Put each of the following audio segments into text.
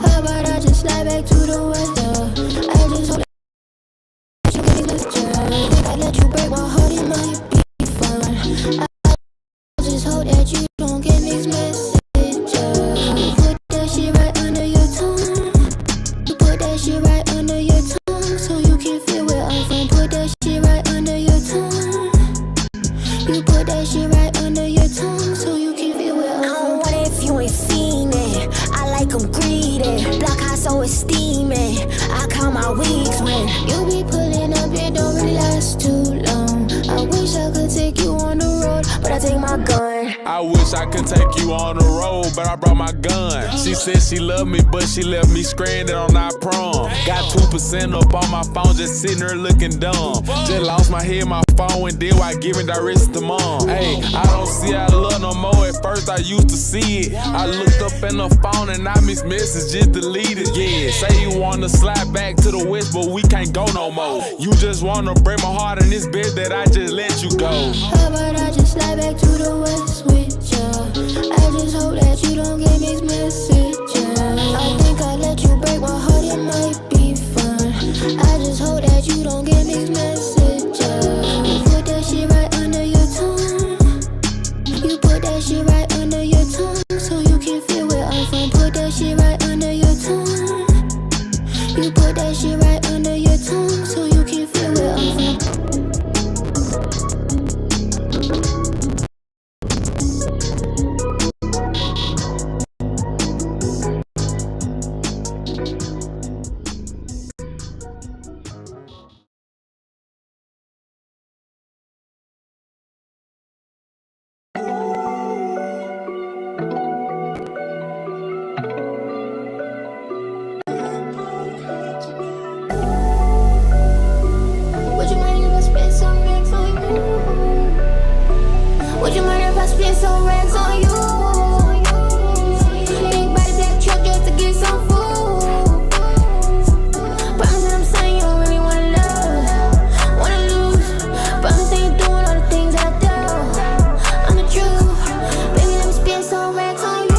How about I just slide back to the weather? I just hope that you get this message. If I let you break my heart, it might be fun. I just hope that you don't get mixed messages. You put that shit right under your tongue. You put that shit right I wish I could take you on the road, but I brought my gun. She said she loved me, but she left me stranded on our prom. Got 2% up on my phone, just sitting there looking dumb. Just lost my head, my phone, and then why giving directions to mom. Hey, I don't see I love no more. At first I used to see it. I looked up in the phone and I missed messages deleted. Yeah, say you wanna slide back to the west, but we can't go no more. You just wanna break my heart in this bed that I just let you go. How about I just slide back to the west with ya? I just hope that you don't get mixed messages. I think I let you break my heart, it might be fun. I just hope that you don't get mixed messages. You put that shit right under your tongue. You put that shit right under your tongue, so you can feel where I'm from. Put that shit right under your tongue. You put that shit right under your tongue, so you can feel where I'm from. Would you mind if I spend some racks on you? Would you mind if I spend some racks on you? Big body black truck just to get some food. Promise that I'm saying you don't really wanna love, wanna lose. Promise that you're doing all the things I do. I'm the truth. Baby, let me spend some racks on you.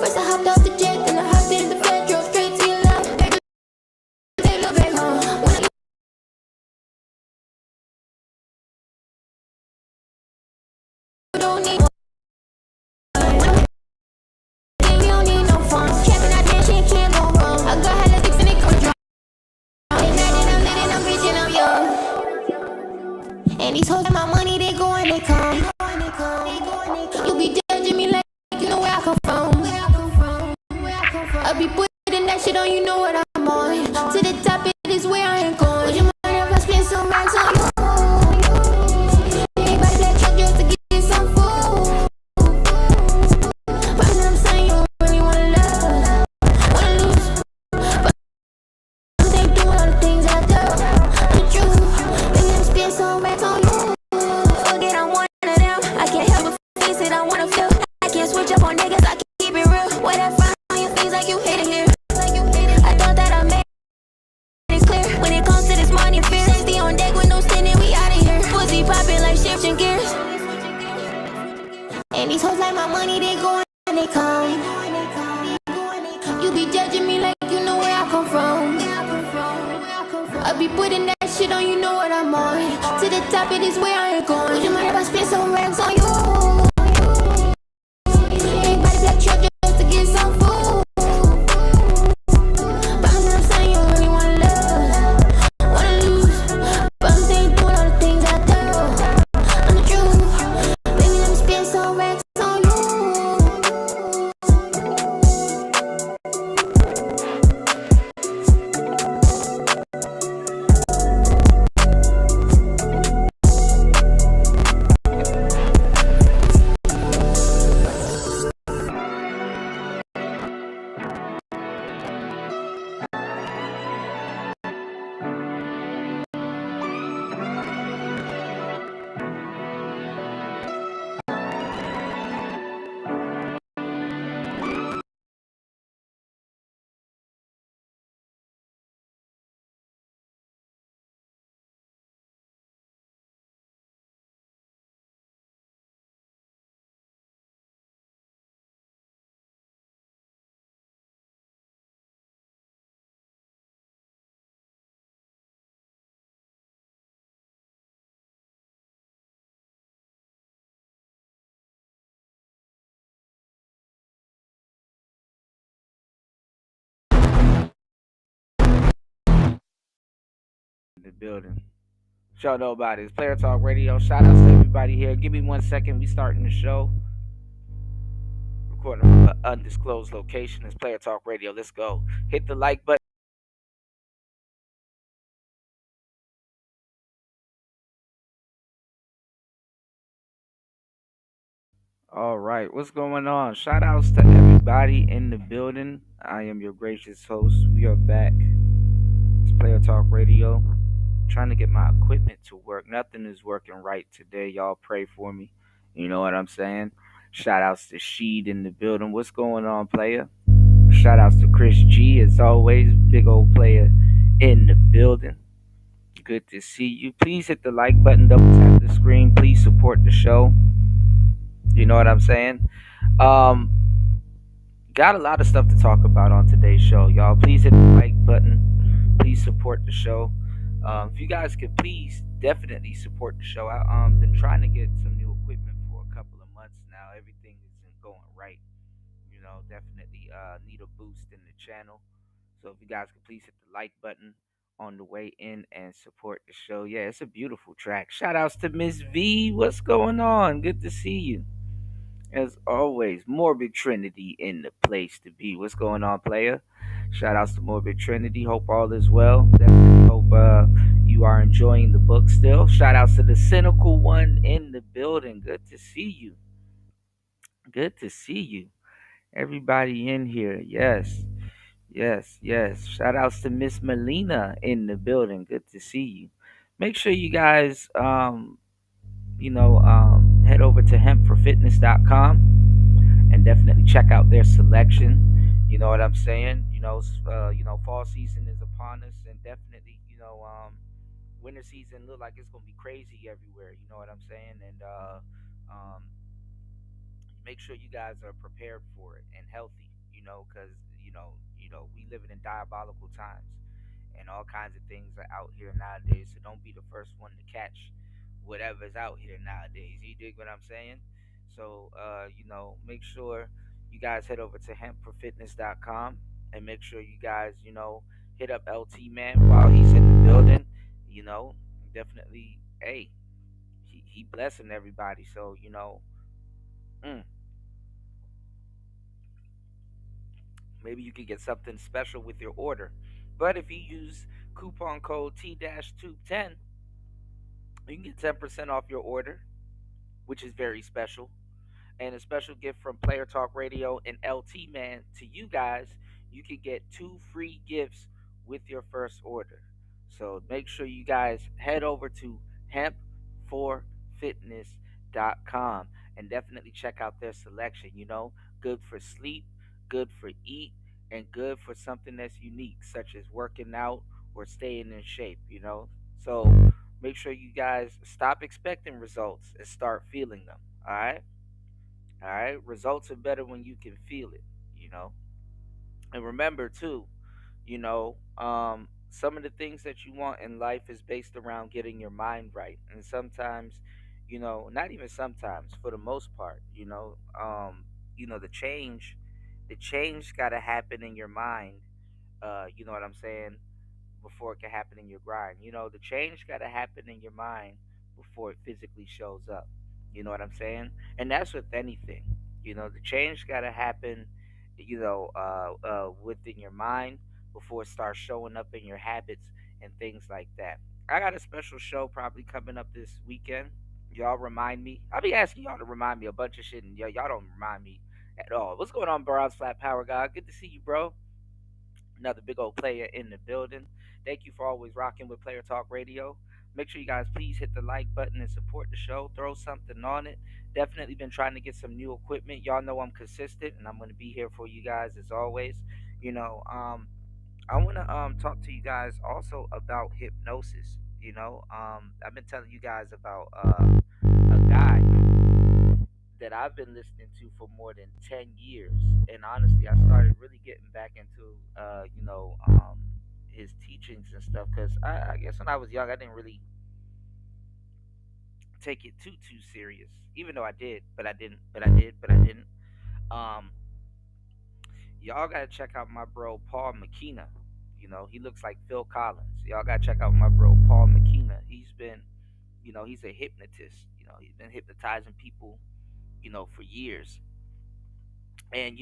First I hopped off the jet, then I hopped into the bed, drove straight to your love. Take a back home. When I don't need you don't need no fun. Trapping out there, shit can't go wrong. I got hella dicks and they come drunk. Ain't nothing, I'm living, I'm rich and I'm young. And these hoes got my money, they go and they come. You be judging me like you know where I come from. I be putting that shit on, you know what I'm on. To the top, it is where I ain't going. Would you mind if I spend some racks on you? Everybody black truck just to get some food. Promise that I'm saying you don't really wanna love, wanna lose. But they doing all the things I do. The truth, baby, let me spend some racks on you. Forget I'm one of them. I can't help but face it, I wanna feel. I can't switch up on niggas, I keep it real. What that frown on your face like you hit it here. I thought that I made it clear. When it comes to this money, fear. Safety on deck with no standing, we outta here. Pussy popping like shifting gears. And these hoes like my money, they go and they come. You be judging me like you know where I come from. I be putting that shit on, you know what I'm on. To the top, it is where I ain't going. Would you mind if I spend some racks on you? Everybody black truck just to get some food. Promise that I'm saying you don't really wanna love, wanna lose. Promise that you're doing all the things I do. I'm the truth. Baby, let me spend some racks on you. The building. Show nobody. It's Player Talk Radio. Shout out to everybody here. Give me 1 second. We starting the show. Recording from an undisclosed location. It's Player Talk Radio. Let's go. Hit the like button. All right, what's going on? Shout outs to everybody in the building. I am your gracious host. We are back. It's Player Talk Radio. Trying to get my equipment to work. Nothing is working right today. Y'all pray for me. You know what I'm saying? Shout outs to Sheed in the building. What's going on, player? Shout outs to Chris G, as always. Big old player in the building. Good to see you. Please hit the like button, double tap the screen. Please support the show. You know what I'm saying? Um, got a lot of stuff to talk about on today's show, y'all. Please hit the like button. Please support the show. If you guys could please definitely support the show. I've been trying to get some new equipment for a couple of months now. Everything isn't going right. You know, definitely need a boost in the channel. So if you guys could please hit the like button on the way in and support the show. Yeah, it's a beautiful track. Shout outs to Miss V. What's going on? Good to see you. As always, Morbid Trinity in the place to be. What's going on, player? Shout outs to Morbid Trinity. Hope all is well. Definitely hope you are enjoying the book still. Shout outs to the Cynical One in the building. Good to see you. Good to see you. Everybody in here. Yes. Yes, yes. Shout outs to Miss Melina in the building. Good to see you. Make sure you guys head over to hempforfitness.com and definitely check out their selection. You know what I'm saying? Fall season is upon us, and definitely, winter season look like it's gonna be crazy everywhere. You know what I'm saying? And um, make sure you guys are prepared for it and healthy. Because we living in diabolical times, and all kinds of things are out here nowadays. So don't be the first one to catch whatever's out here nowadays. You dig what I'm saying? So make sure you guys head over to hempforfitness.com and make sure you guys hit up LT Man while he's in the building. You know, definitely. Hey, he blessing everybody. So mm, maybe you could get something special with your order. But if you use coupon code T-Tube10, you can get 10% off your order, which is very special. And a special gift from Player Talk Radio and LT Man to you guys, you can get 2 free gifts with your first order. So make sure you guys head over to hemp4fitness.com and definitely check out their selection. Good for sleep, good for eat, and good for something that's unique, such as working out or staying in shape. So make sure you guys stop expecting results and start feeling them. All right. All right. Results are better when you can feel it, you know. And remember too, some of the things that you want in life is based around getting your mind right. And sometimes, not even sometimes, for the most part, the change gotta happen in your mind. You know what I'm saying? Before it can happen in your grind. The change got to happen in your mind before it physically shows up. You know what I'm saying? And that's with anything. The change got to happen, within your mind before it starts showing up in your habits and things like that. I got a special show probably coming up this weekend. Y'all remind me. I'll be asking y'all to remind me a bunch of shit, and y'all don't remind me at all. What's going on, Barras Flat Power Guy? Good to see you, bro. Another big old player in the building. Thank you for always rocking with Player Talk Radio. Make sure you guys please hit the like button and support the show. Throw something on it. Definitely been trying to get some new equipment. Y'all know I'm consistent and I'm going to be here for you guys as always. You know, um, I want to talk to you guys also about hypnosis. I've been telling you guys about a guy that I've been listening to for more than 10 years. And honestly, I started really getting back into, his teachings and stuff because I guess when I was young, I didn't really take it too serious, even though I did, but I didn't, but I did, but I didn't. Um, y'all got to check out my bro, Paul McKenna. He looks like Phil Collins. Y'all got to check out my bro, Paul McKenna. He's a hypnotist. He's been hypnotizing people, for years. And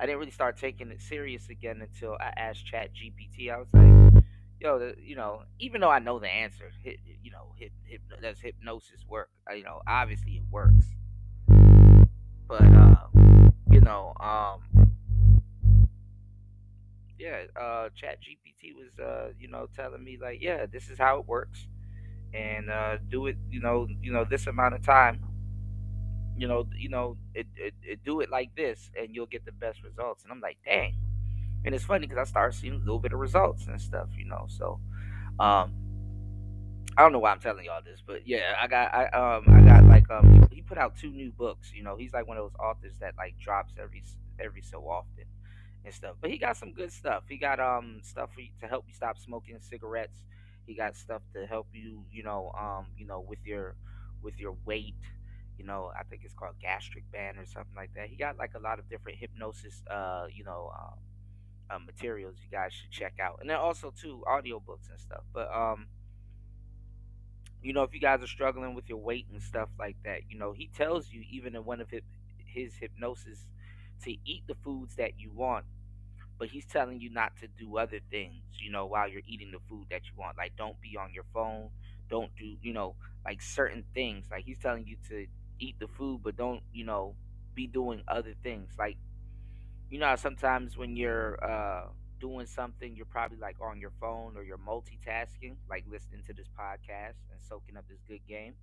I didn't really start taking it serious again until I asked Chat GPT. I was like, yo, even though I know the answer, does hypnosis work? Obviously it works. But you know, yeah, Chat GPT was telling me like, yeah, this is how it works, and do it, this amount of time, it do it like this, and you'll get the best results. And I'm like, dang. And it's funny because I started seeing a little bit of results and stuff, so um I don't know why I'm telling y'all this, but yeah, I got like he put out two new books. He's like one of those authors that like drops every so often and stuff. But he got some good stuff. He got stuff for you to help you stop smoking cigarettes. He got stuff to help you, with your weight. I think it's called gastric band or something like that. He got like a lot of different hypnosis materials you guys should check out. And then also too audiobooks and stuff. But if you guys are struggling with your weight and stuff like that, he tells you even in one of his hypnosis to eat the foods that you want, but he's telling you not to do other things, while you're eating the food that you want. Like, don't be on your phone, don't do, like certain things. Like, he's telling you to eat the food, but don't, be doing other things. Like, how sometimes when you're doing something, you're probably like on your phone or you're multitasking, like listening to this podcast and soaking up this good game,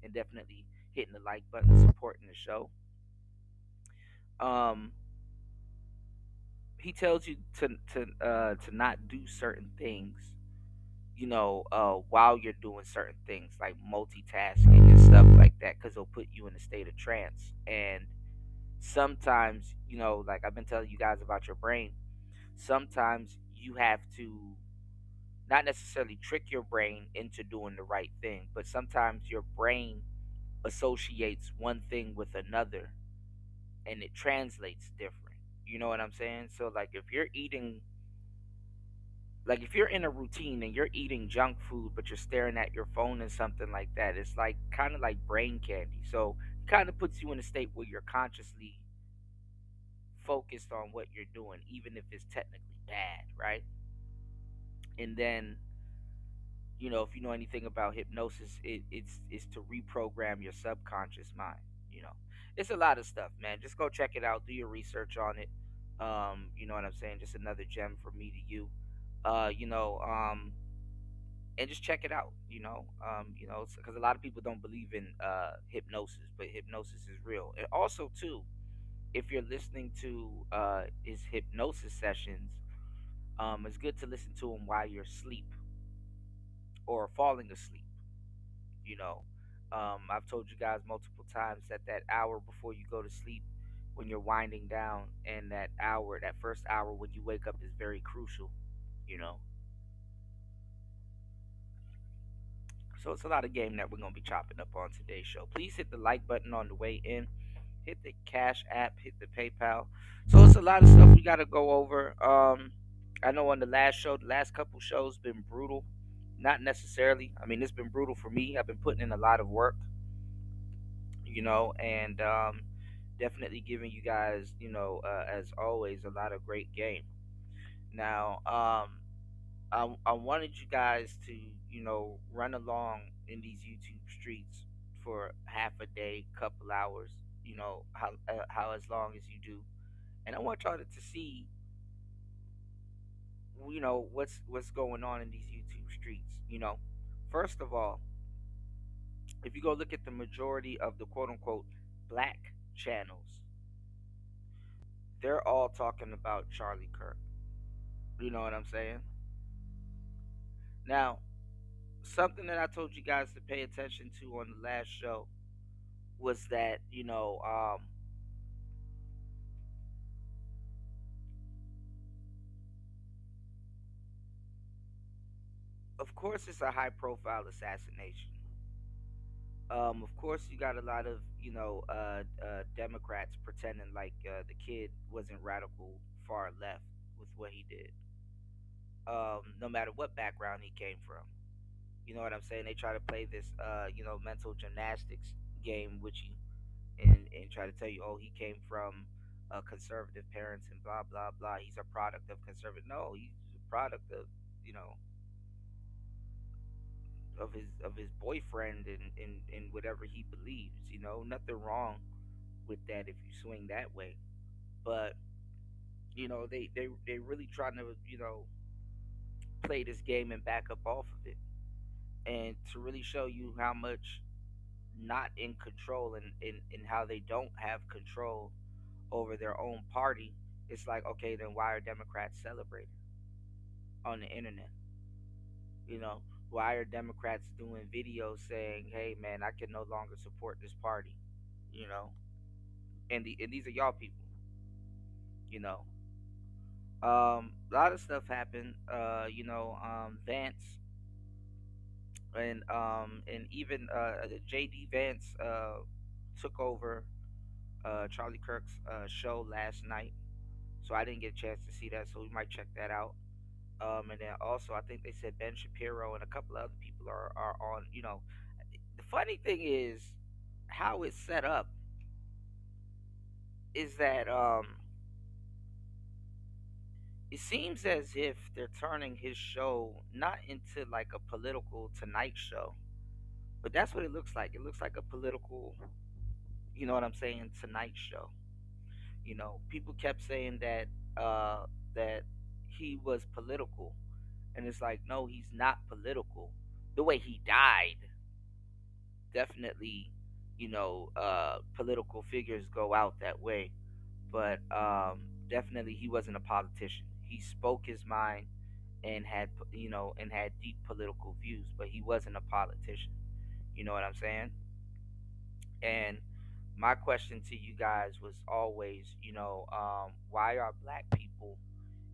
and definitely hitting the like button, supporting the show. Um, he tells you to not do certain things, while you're doing certain things like multitasking and stuff like that, because it'll put you in a state of trance. And sometimes, like I've been telling you guys about your brain, sometimes you have to not necessarily trick your brain into doing the right thing, but sometimes your brain associates one thing with another and it translates different. You know what I'm saying? So like if you're in a routine and you're eating junk food but you're staring at your phone and something like that, it's like kind of like brain candy. So it kind of puts you in a state where you're consciously focused on what you're doing, even if it's technically bad, right? And then, if you know anything about hypnosis, it's to reprogram your subconscious mind. You know, it's a lot of stuff, man. Just go check it out. Do your research on it. You know what I'm saying? Just another gem from me to you. Uh, you know, um, and just check it out. Because a lot of people don't believe in hypnosis, but hypnosis is real. And also, too, if you're listening to his hypnosis sessions, it's good to listen to him while you're asleep or falling asleep. You know, I've told you guys multiple times that that hour before you go to sleep, when you're winding down, and that hour, that first hour when you wake up, is very crucial. You know, so it's a lot of game that we're gonna be chopping up on today's show. Please hit the like button on the way in. Hit the Cash App. Hit the PayPal. So it's a lot of stuff we gotta go over. I know on the last show, the last couple shows been brutal. Not necessarily. I mean, it's been brutal for me. I've been putting in a lot of work, and definitely giving you guys, as always, a lot of great game. Now, I wanted you guys to, run along in these YouTube streets for half a day, couple hours, how as long as you do, and I want y'all to see, what's going on in these YouTube streets. First of all, if you go look at the majority of the quote unquote black channels, they're all talking about Charlie Kirk. You know what I'm saying? Now, something that I told you guys to pay attention to on the last show was that, of course, it's a high profile assassination. Of course, you got a lot of, Democrats pretending like the kid wasn't radical far left with what he did, no matter what background he came from. You know what I'm saying? They try to play this, mental gymnastics game with you, and try to tell you, oh, he came from conservative parents and blah blah blah. He's a product of conservative. No, he's a product of, you know of his boyfriend and whatever he believes. Nothing wrong with that if you swing that way. But they really trying to play this game and back up off of it, and to really show you how much not in control and how they don't have control over their own party. It's like, okay, then why are Democrats celebrating on the internet? You know, why are Democrats doing videos saying, "Hey, man, I can no longer support this party," you know, and these are y'all people, you know. A lot of stuff happened. Vance and even JD Vance took over Charlie Kirk's show last night, so I didn't get a chance to see that. So we might check that out. And then also, I think they said Ben Shapiro and a couple of other people are on. The funny thing is how it's set up is that it seems as if they're turning his show not into like a political Tonight Show, but that's what it looks like. It looks like a political, you know what I'm saying, Tonight Show. People kept saying that he was political, and it's like, no, he's not political. The way he died, definitely, political figures go out that way, but definitely he wasn't a politician. He spoke his mind and had deep political views, but he wasn't a politician. You know what I'm saying? And my question to you guys was always, why are black people,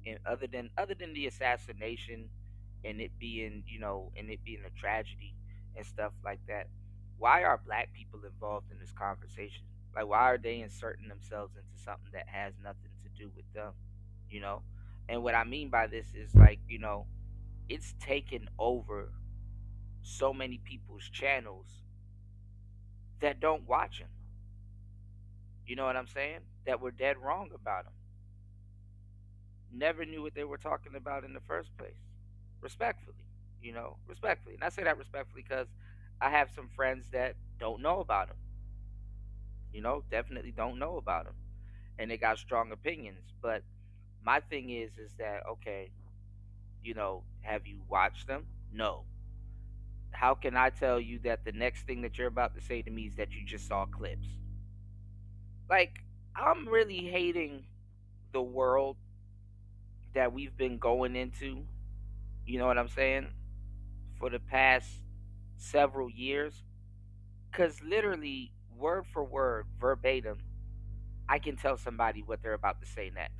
and other than the assassination and it being, a tragedy and stuff like that, why are black people involved in this conversation? Like, why are they inserting themselves into something that has nothing to do with them? You know, and what I mean by this is like, it's taken over so many people's channels that don't watch him. You know what I'm saying? That were dead wrong about him. Never knew what they were talking about in the first place. Respectfully, respectfully. And I say that respectfully because I have some friends that don't know about him. Definitely don't know about him, and they got strong opinions. But my thing is that okay, have you watched them? No. How can I tell you that the next thing that you're about to say to me is that you just saw clips? Like, I'm really hating the world that we've been going into, you know what I'm saying, for the past several years. Because literally, word for word, verbatim, I can tell somebody what they're about to say next.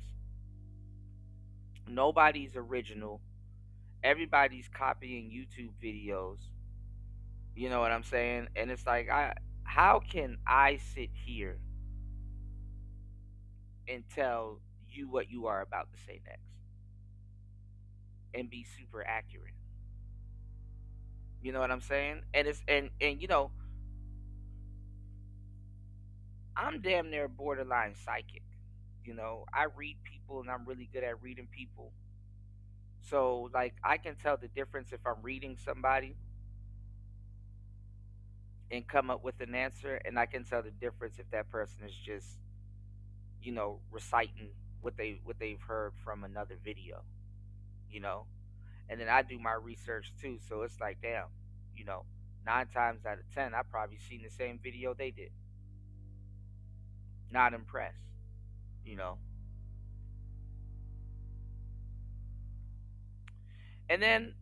Nobody's original. Everybody's copying YouTube videos. You know what I'm saying? And it's like, how can I sit here and tell you what you are about to say next and be super accurate? You know what I'm saying? And it's and I'm damn near borderline psychic. I read people and I'm really good at reading people. So like I can tell the difference if I'm reading somebody and come up with an answer, and I can tell the difference if that person is just, reciting what they've heard from another video, you know. And then I do my research too, so it's like, damn, you know, 9 times out of 10, I probably seen the same video they did. Not impressed, you know. And then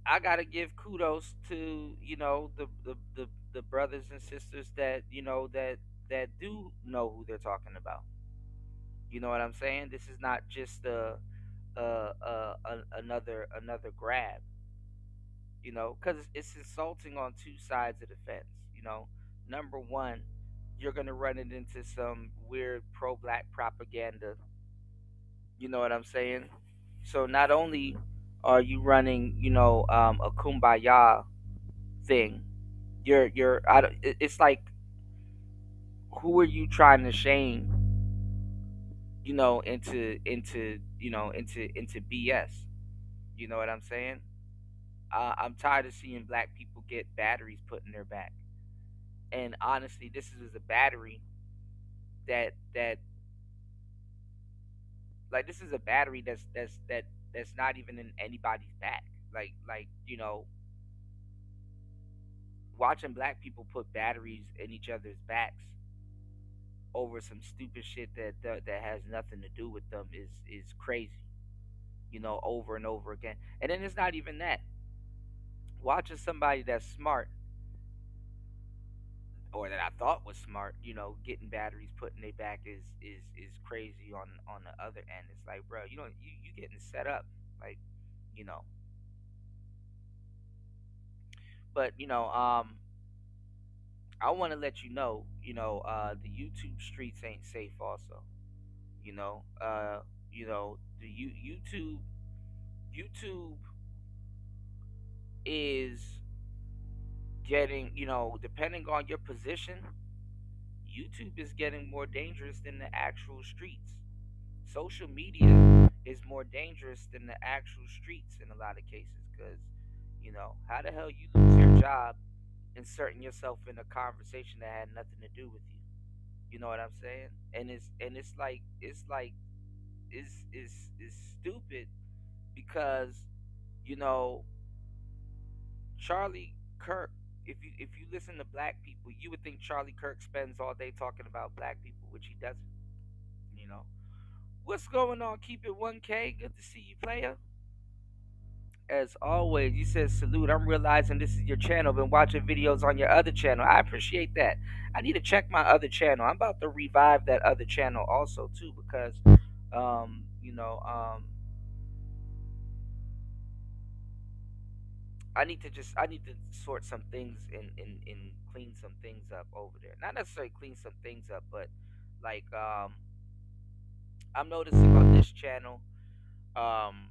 I gotta give kudos to the brothers and sisters that that do know who they're talking about. You know what I'm saying? This is not just another grab. Because it's insulting on two sides of the fence. Number one, you're gonna run it into some weird pro-black propaganda. You know what I'm saying? So not only are you running, a kumbaya thing, you're I don't, it's like, who are you trying to shame, into BS? You know what I'm saying? I'm tired of seeing black people get batteries put in their back. And honestly, this is a battery that like this is a battery that's not even in anybody's back. Like watching black people put batteries in each other's backs over some stupid shit that has nothing to do with them is crazy. Over and over again. And then it's not even that. Watching somebody that's smart or that I thought was smart, getting batteries put in their back is crazy on the other end. It's like, bro, you getting set up, like, you know. But I want to let the YouTube streets ain't safe. Also, you know, uh, the YouTube is getting, depending on your position, YouTube is getting more dangerous than the actual streets. Social media is more dangerous than the actual streets in a lot of cases because, how the hell you lose your job inserting yourself in a conversation that had nothing to do with you? You know what I'm saying? And it's stupid because, you know, Charlie Kirk, if you listen to black people, you would think Charlie Kirk spends all day talking about black people, which he doesn't. You know, what's going on? Keep it 1K. Good to see you, player. As always, you said salute. I'm realizing this is your channel. Been watching videos on your other channel. I appreciate that. I need to check my other channel. I'm about to revive that other channel also too because, um, you know, um, I need to sort some things and clean some things up over there. Not necessarily clean some things up, but like I'm noticing on this channel, um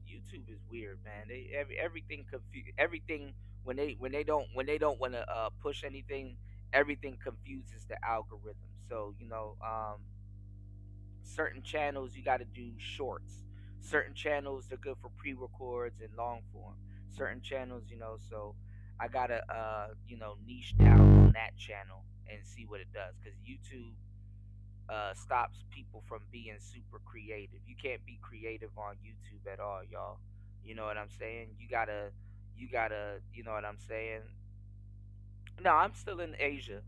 YouTube is weird, man. Everything everything when they don't want to push anything, everything confuses the algorithm. So certain channels you got to do shorts. Certain channels they're good for pre-records and long form. Certain channels, so I gotta niche down on that channel and see what it does because YouTube stops people from being super creative. You can't be creative on YouTube at all, y'all. You know what I'm saying? You know what I'm saying? No, I'm still in Asia.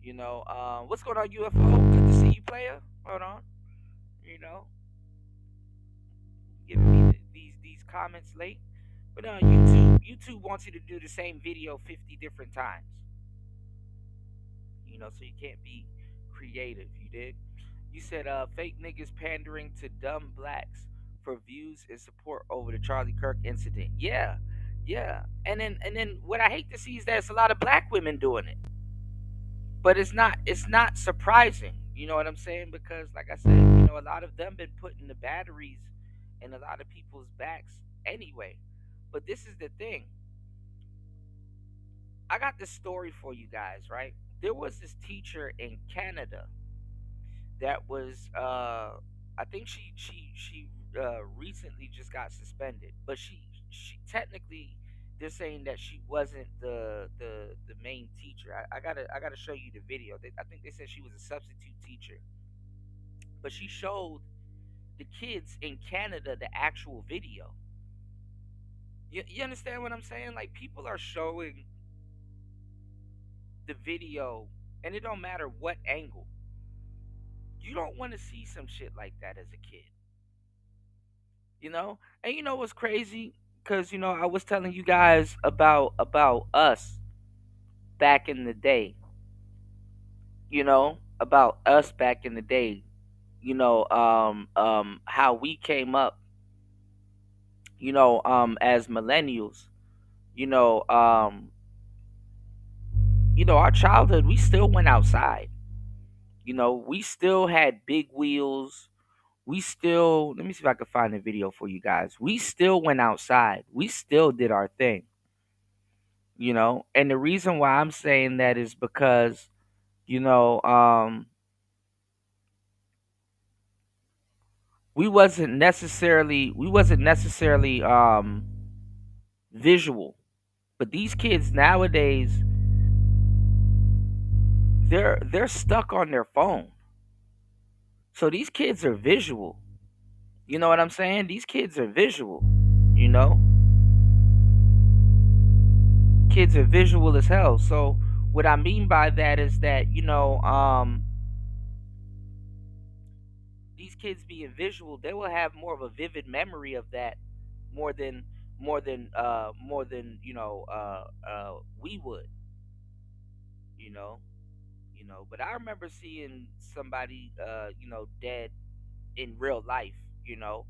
What's going on, UFO? Good to see you, player. Hold on. You know, giving me these comments late. But YouTube wants you to do the same video 50 different times. So you can't be creative. You did. You said fake niggas pandering to dumb blacks for views and support over the Charlie Kirk incident. Yeah, yeah. And then what I hate to see is that it's a lot of black women doing it. But it's not surprising. You know what I'm saying? Because like I said, a lot of them been putting the batteries in a lot of people's backs anyway. But this is the thing. I got this story for you guys, right? There was this teacher in Canada that was I think she recently just got suspended, but she technically they're saying that she wasn't the main teacher. I gotta show you the video. I think they said she was a substitute teacher, but she showed the kids in Canada the actual video. You understand what I'm saying? Like people are showing the video, and it don't matter what angle. You don't want to see some shit like that as a kid, And what's crazy? Because I was telling you guys about us back in the day. About us back in the day. How we came up. As millennials. You know, um, our childhood. We still went outside. We still had big wheels. We still, let me see if I can find a video for you guys. We still went outside. We still did our thing. And the reason why I'm saying that is because, you know, um, we wasn't necessarily visual. But these kids nowadays, they're stuck on their phone. So these kids are visual. You know what I'm saying? These kids are visual. You know, kids are visual as hell. So what I mean by that is that these kids being visual, they will have more of a vivid memory of that more than we would. You know, But I remember seeing somebody dead in real life. You know,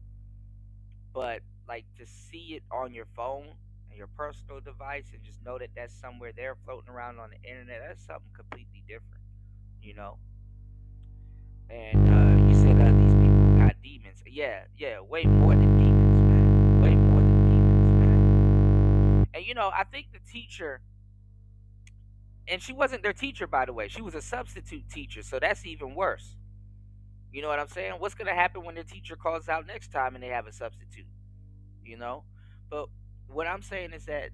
but like to see it on your phone and your personal device and just know that that's somewhere there floating around on the internet, that's something completely different. You know, and you said these people got demons. Yeah, yeah, way more than demons, man. Way more than demons, man. And I think the teacher, and she wasn't their teacher, by the way. She was a substitute teacher, so that's even worse. You know what I'm saying? What's gonna happen when their teacher calls out next time and they have a substitute? You know, but what I'm saying is that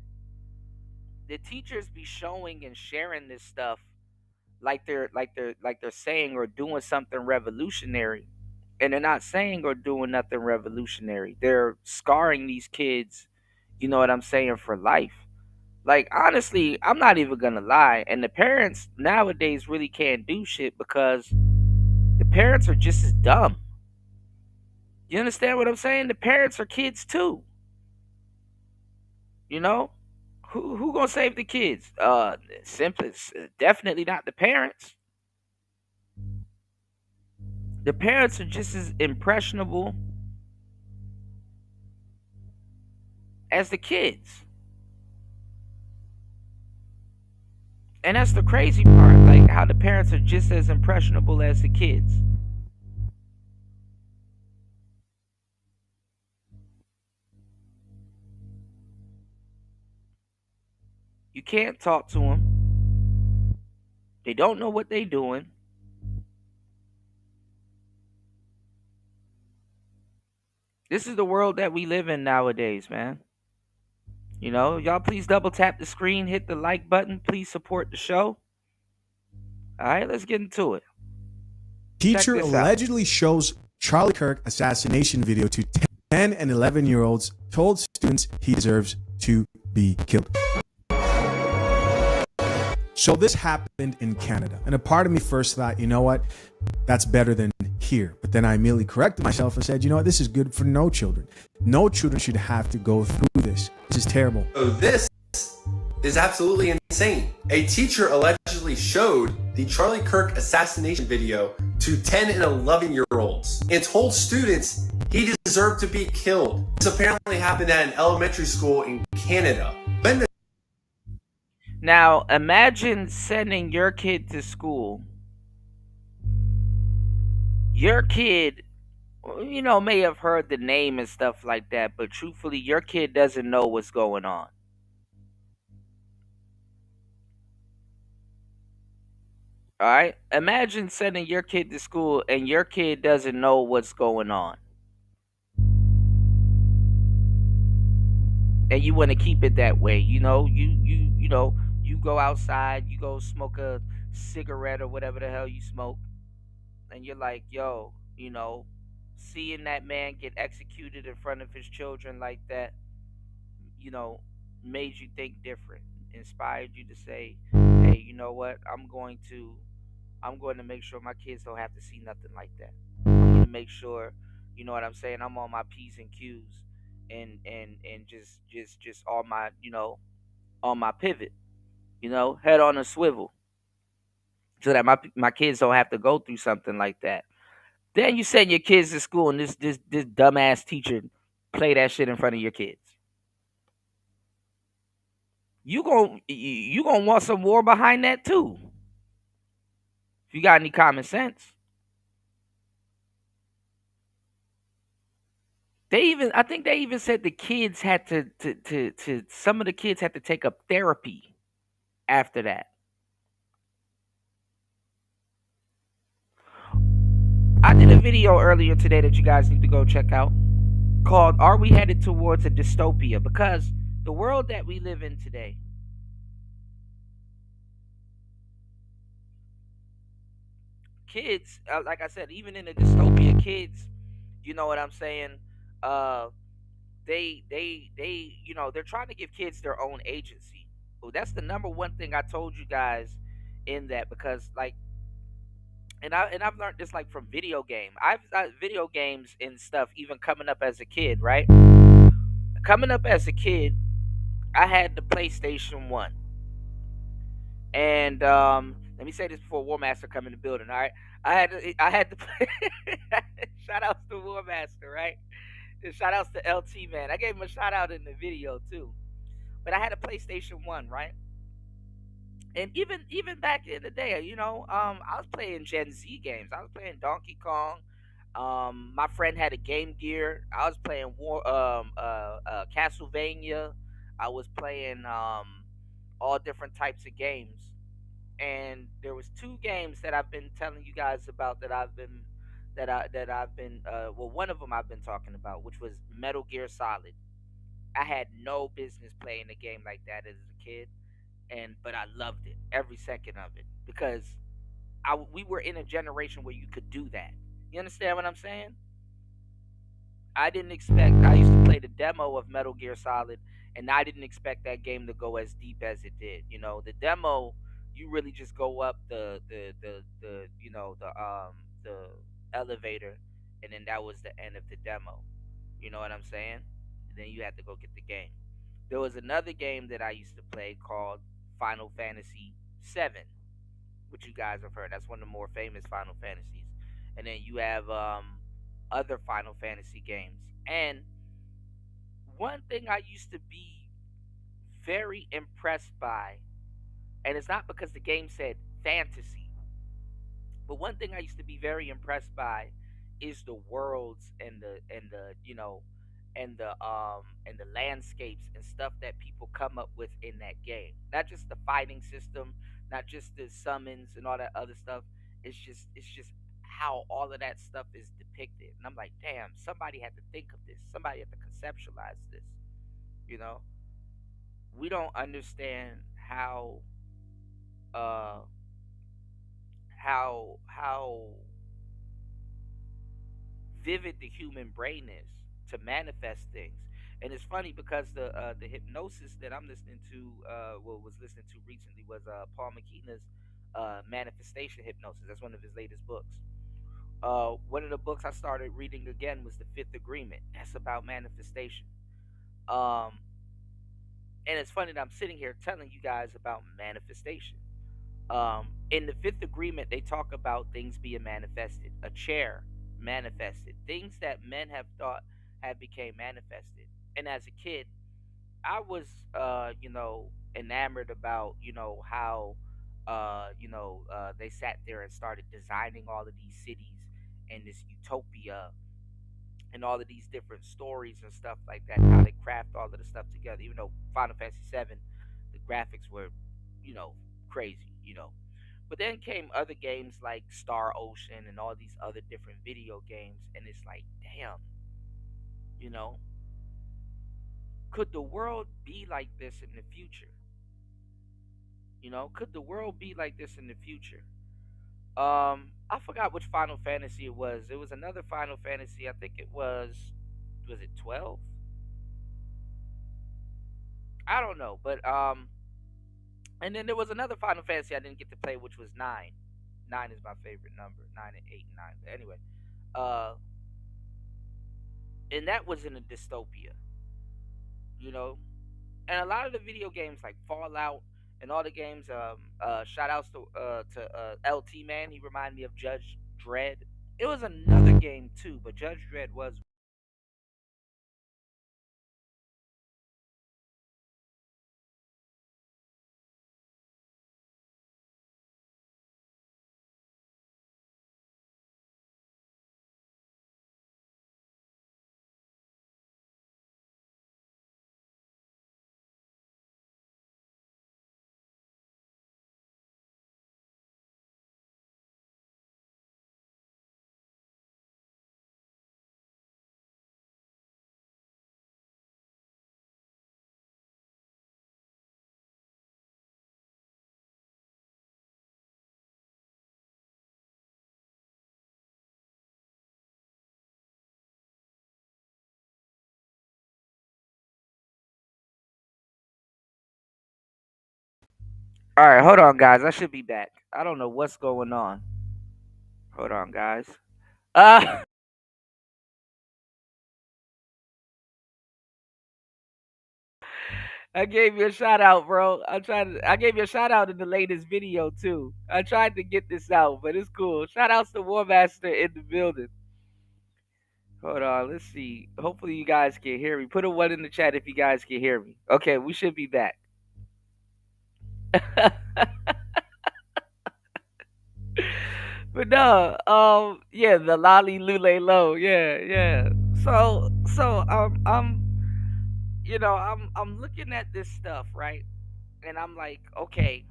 the teachers be showing and sharing this stuff like they're saying or doing something revolutionary, and they're not saying or doing nothing revolutionary. They're scarring these kids, you know what I'm saying, for life. Like, honestly, I'm not even gonna lie, and the parents nowadays really can't do shit because the parents are just as dumb. You understand what I'm saying? The parents are kids too. You know, who gonna save the kids? Simply, definitely not the parents. The parents are just as impressionable as the kids. And that's the crazy part, like how the parents are just as impressionable as the kids. You can't talk to them. They don't know what they're doing. This is the world that we live in nowadays, man. Y'all please double tap the screen, hit the like button, please support the show. All right, let's get into it. Teacher allegedly shows Charlie Kirk assassination video to 10 and 11-year-olds, told students he deserves to be killed. So this happened in Canada. And a part of me first thought, you know what? That's better than here. But then I immediately corrected myself and said, you know what? This is good for no children. No children should have to go through this. This is terrible. So this is absolutely insane. A teacher allegedly showed the Charlie Kirk assassination video to 10 and 11-year-olds and told students he deserved to be killed. This apparently happened at an elementary school in Canada. Now, imagine sending your kid to school. Your kid, may have heard the name and stuff like that, but truthfully, your kid doesn't know what's going on. All right? Imagine sending your kid to school and your kid doesn't know what's going on. And you want to keep it that way. You go outside, you go smoke a cigarette or whatever the hell you smoke, and you're like, yo, seeing that man get executed in front of his children like that, made you think different, inspired you to say, hey, you know what? I'm going to make sure my kids don't have to see nothing like that. I'm going to make sure, you know what I'm saying, I'm on my P's and Q's and just on my, on my pivot, head on a swivel, so that my kids don't have to go through something like that. Then you send your kids to school and this dumbass teacher play that shit in front of your kids. You gonna want some more behind that too. If you got any common sense. I think they even said the kids had to some of the kids had to take up therapy after that. I did a video earlier today that you guys need to go check out called Are We Headed Towards a Dystopia? Because the world that we live in today kids, like I said, even in the dystopia, kids, you know what I'm saying? Uh, they're trying to give kids their own agency. Well, that's the number one thing I told you guys in that, because like, I've learned this like from video games and stuff, even coming up as a kid, right? Coming up as a kid, I had the PlayStation 1. And let me say this before War Master come in the building, all right? I had to play. Shout outs to War Master, right? And shout outs to LT, man. I gave him a shout out in the video too. But I had a PlayStation 1, right? And even back in the day, I was playing Gen Z games. I was playing Donkey Kong. My friend had a Game Gear. I was playing Castlevania. I was playing all different types of games. And there was two games that I've been telling you guys about that I've been one of them I've been talking about, which was Metal Gear Solid. I had no business playing a game like that as a kid, but I loved it every second of it, because we were in a generation where you could do that. You understand what I'm saying? I didn't expect. I used to play the demo of Metal Gear Solid, and I didn't expect that game to go as deep as it did. The demo, you really just go up the elevator, and then that was the end of the demo. You know what I'm saying? And then you had to go get the game. There was another game that I used to play called Final Fantasy VII, which you guys have heard. That's one of the more famous Final Fantasies. And then you have other Final Fantasy games. And one thing I used to be very impressed by, and it's not because the game said fantasy, but one thing I used to be very impressed by is the worlds and the landscapes and stuff that people come up with in that game. Not just the fighting system, not just the summons and all that other stuff. It's just how all of that stuff is depicted. And I'm like, damn, somebody had to think of this. Somebody had to conceptualize this. You know, we don't understand uh how vivid the human brain is to manifest things. And it's funny because the hypnosis that I'm listening to, was listening to recently, was Paul McKenna's manifestation hypnosis. That's one of his latest books. One of the books I started reading again was The Fifth Agreement. That's about manifestation. Um, and it's funny that I'm sitting here telling you guys about manifestation. In the Fifth Agreement, they talk about things being manifested. A chair manifested. Things that men have thought have became manifested. And as a kid, I was, enamored about, how, they sat there and started designing all of these cities and this utopia and all of these different stories and stuff like that. How they craft all of the stuff together. Even though Final Fantasy VII, the graphics were, crazy. But then came other games like Star Ocean and all these other different video games, and it's like, damn, you know, could the world be like this in the future? Could the world be like this in the future? I forgot which Final Fantasy it was. It was another Final Fantasy. I think it was it 12? I don't know, but and then there was another Final Fantasy I didn't get to play, which was 9. 9 is my favorite number. 9 and 8 and 9. But anyway, uh, and that was in a dystopia, you know. And a lot of the video games like Fallout and all the games, shout outs to LT, man. He reminded me of Judge Dredd. It was another game too, but Judge Dredd was All right, hold on, guys. I should be back. I don't know what's going on. Hold on, guys. Uh, I gave you a shout out, bro. I gave you a shout out in the latest video too. I tried to get this out, but it's cool. Shout outs to War Master in the building. Hold on, let's see. Hopefully you guys can hear me. Put a one in the chat if you guys can hear me. Okay, we should be back. But no, yeah, the lolly lule low, yeah, yeah. So I'm looking at this stuff, right? And I'm like, okay,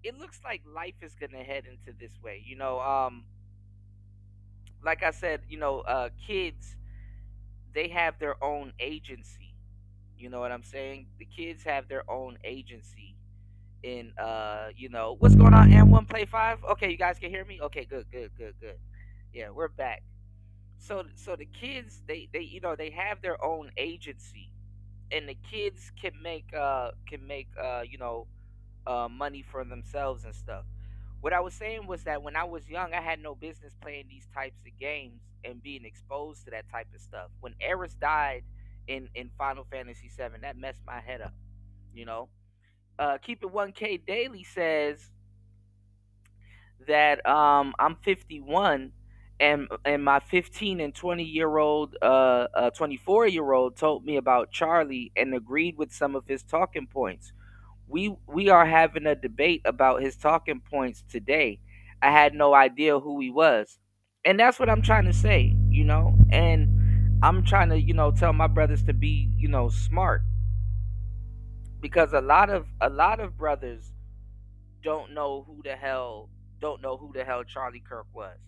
it looks like life is gonna head into this way. Like I said, kids, they have their own agency. You know what I'm saying? The kids have their own agency in what's going on, and one play five. Okay, you guys can hear me? Okay, good, good, good, good. Yeah, we're back. So the kids, they have their own agency, and the kids can make money for themselves and stuff. What I was saying was that when I was young, I had no business playing these types of games and being exposed to that type of stuff. When Eris died in Final Fantasy VII, that messed my head up. You know, Keep It 1K Daily says that I'm 51, and my 15 and 20-year-old 24-year-old told me about Charlie and agreed with some of his talking points. We are having a debate about his talking points today. I had no idea who he was. And that's what I'm trying to say, and I'm trying to, tell my brothers to be, smart, because a lot of brothers don't know who the hell Charlie Kirk was.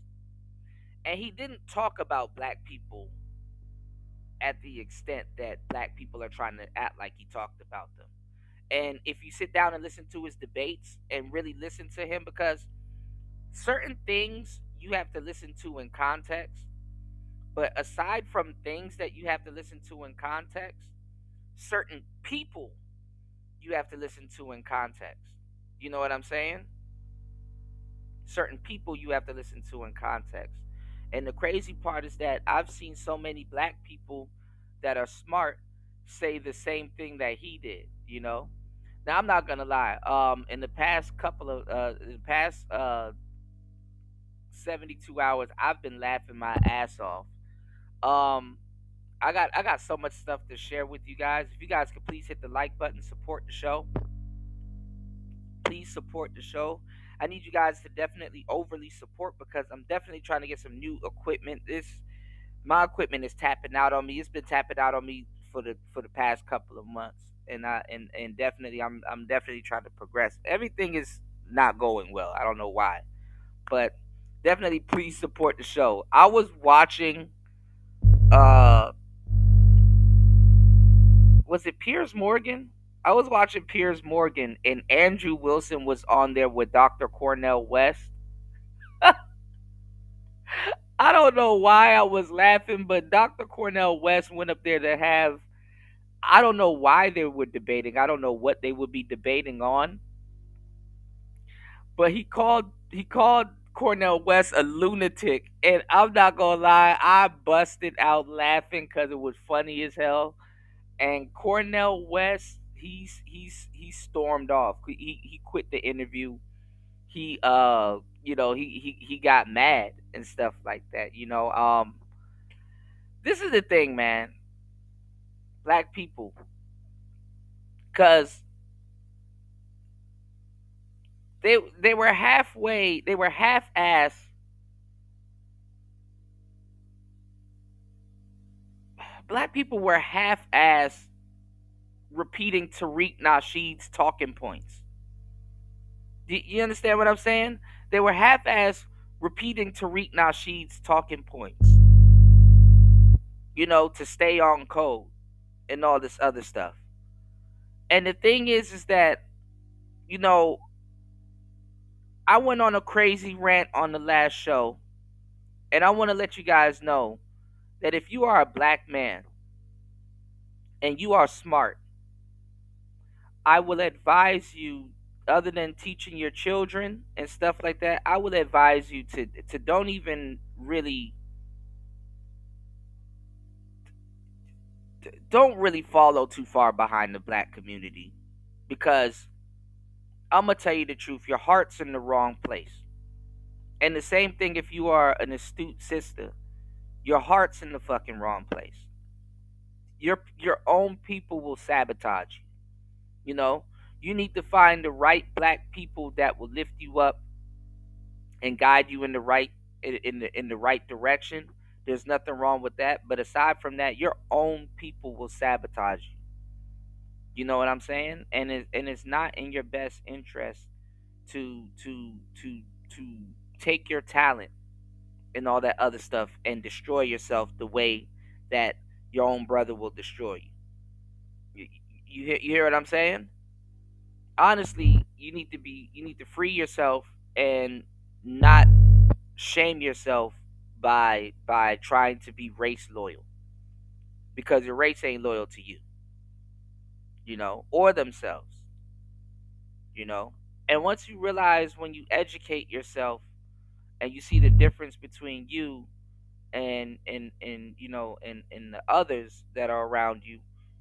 And he didn't talk about black people at the extent that black people are trying to act like he talked about them. And if you sit down and listen to his debates and really listen to him, because certain things you have to listen to in context, but aside from things that you have to listen to in context, certain people you have to listen to in context. You know what I'm saying? Certain people you have to listen to in context. And the crazy part is that I've seen so many black people that are smart say the same thing that he did. Now I'm not gonna lie. In the past 72 hours, I've been laughing my ass off. Um, I got so much stuff to share with you guys. If you guys could please hit the like button, support the show. Please support the show. I need you guys to definitely overly support, because I'm definitely trying to get some new equipment. My equipment is tapping out on me. It's been tapping out on me for the past couple of months, and definitely I'm definitely trying to progress. Everything is not going well. I don't know why, but definitely please support the show. I was watching uh was it Piers Morgan? I was watching Piers Morgan, and Andrew Wilson was on there with Dr. Cornell West. I don't know why I was laughing, but Dr. Cornell West went up there to have. I don't know why they were debating. I don't know what they would be debating on, but he called Cornell West a lunatic, and I'm not gonna lie, I busted out laughing because it was funny as hell. And Cornell West, he stormed off. He quit the interview. He got mad and stuff like that. This is the thing, man. Black people, cause they were half ass. Black people were half ass repeating Tariq Nasheed's talking points. Do you understand what I'm saying? They were half ass repeating Tariq Nasheed's talking points, to stay on code and all this other stuff. And the thing is that, you know, I went on a crazy rant on the last show, and I want to let you guys know that if you are a black man and you are smart, I will advise you, other than teaching your children and stuff like that, I would advise you to don't even really don't really follow too far behind the black community, because I'm gonna tell you the truth, your heart's in the wrong place. And the same thing if you are an astute sister, your heart's in the fucking wrong place. Your own people will sabotage you. You know, you need to find the right black people that will lift you up and guide you in the right direction. There's nothing wrong with that. But aside from that, your own people will sabotage you. You know what I'm saying? And it's not in your best interest to take your talent and all that other stuff and destroy yourself the way that your own brother will destroy you. You hear what I'm saying? Honestly, you need to free yourself and not shame yourself by trying to be race loyal, because your race ain't loyal to you, or themselves, you know. And once you realize, when you educate yourself and you see the difference between you and the others that are around you,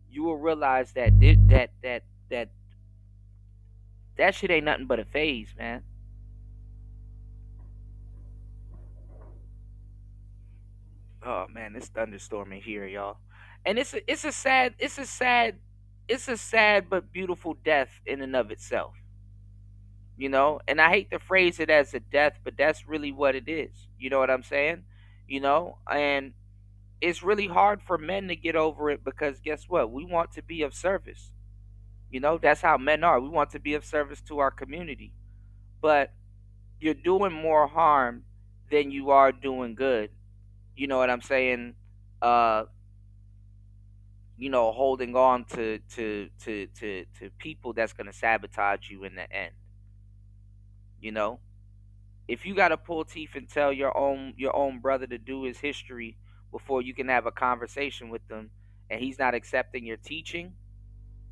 you will realize that shit ain't nothing but a phase, man. Oh man, it's thunderstorming here, y'all. And it's a sad but beautiful death in and of itself. And I hate to phrase it as a death, but that's really what it is. You know what I'm saying? And it's really hard for men to get over it, because guess what? We want to be of service. That's how men are. We want to be of service to our community. But you're doing more harm than you are doing good. You know what I'm saying? Uh, holding on to people that's gonna sabotage you in the end. You know, if you gotta pull teeth and tell your own brother to do his history before you can have a conversation with them, and he's not accepting your teaching,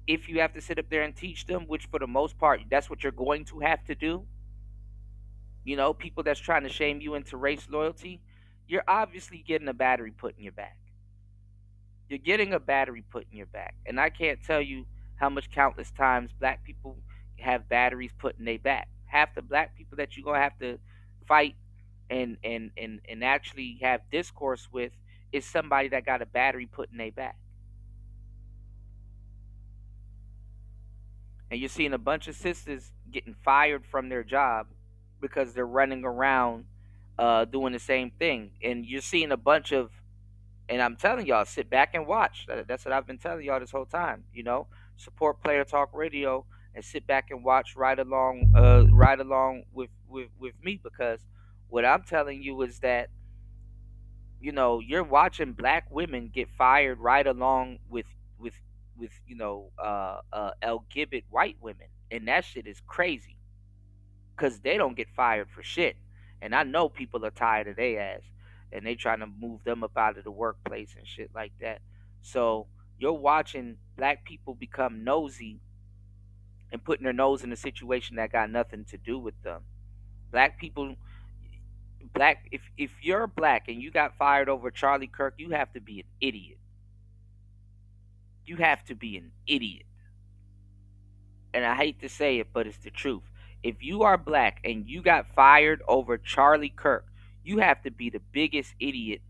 if you have to sit up there and teach them, which for the most part that's what you're going to have to do, people that's trying to shame you into race loyalty, you're obviously getting a battery put in your back. You're getting a battery put in your back. And I can't tell you how much countless times black people have batteries put in their back. Half the black people that you're gonna have to fight and actually have discourse with is somebody that got a battery put in their back. And you're seeing a bunch of sisters getting fired from their job because they're running around doing the same thing. And you're seeing a bunch of, and I'm telling y'all, sit back and watch. That's what I've been telling y'all this whole time. Support Player Talk Radio and sit back and watch right along with me, because what I'm telling you is that you're watching black women get fired right along with LGBT white women, and that shit is crazy, because they don't get fired for shit. And I know people are tired of their ass, and they trying to move them up out of the workplace and shit like that. So you're watching black people become nosy and putting their nose in a situation that got nothing to do with them. Black people, if you're black and you got fired over Charlie Kirk, you have to be an idiot. You have to be an idiot. And I hate to say it, but it's the truth. If you are black and you got fired over Charlie Kirk, you have to be the biggest idiot.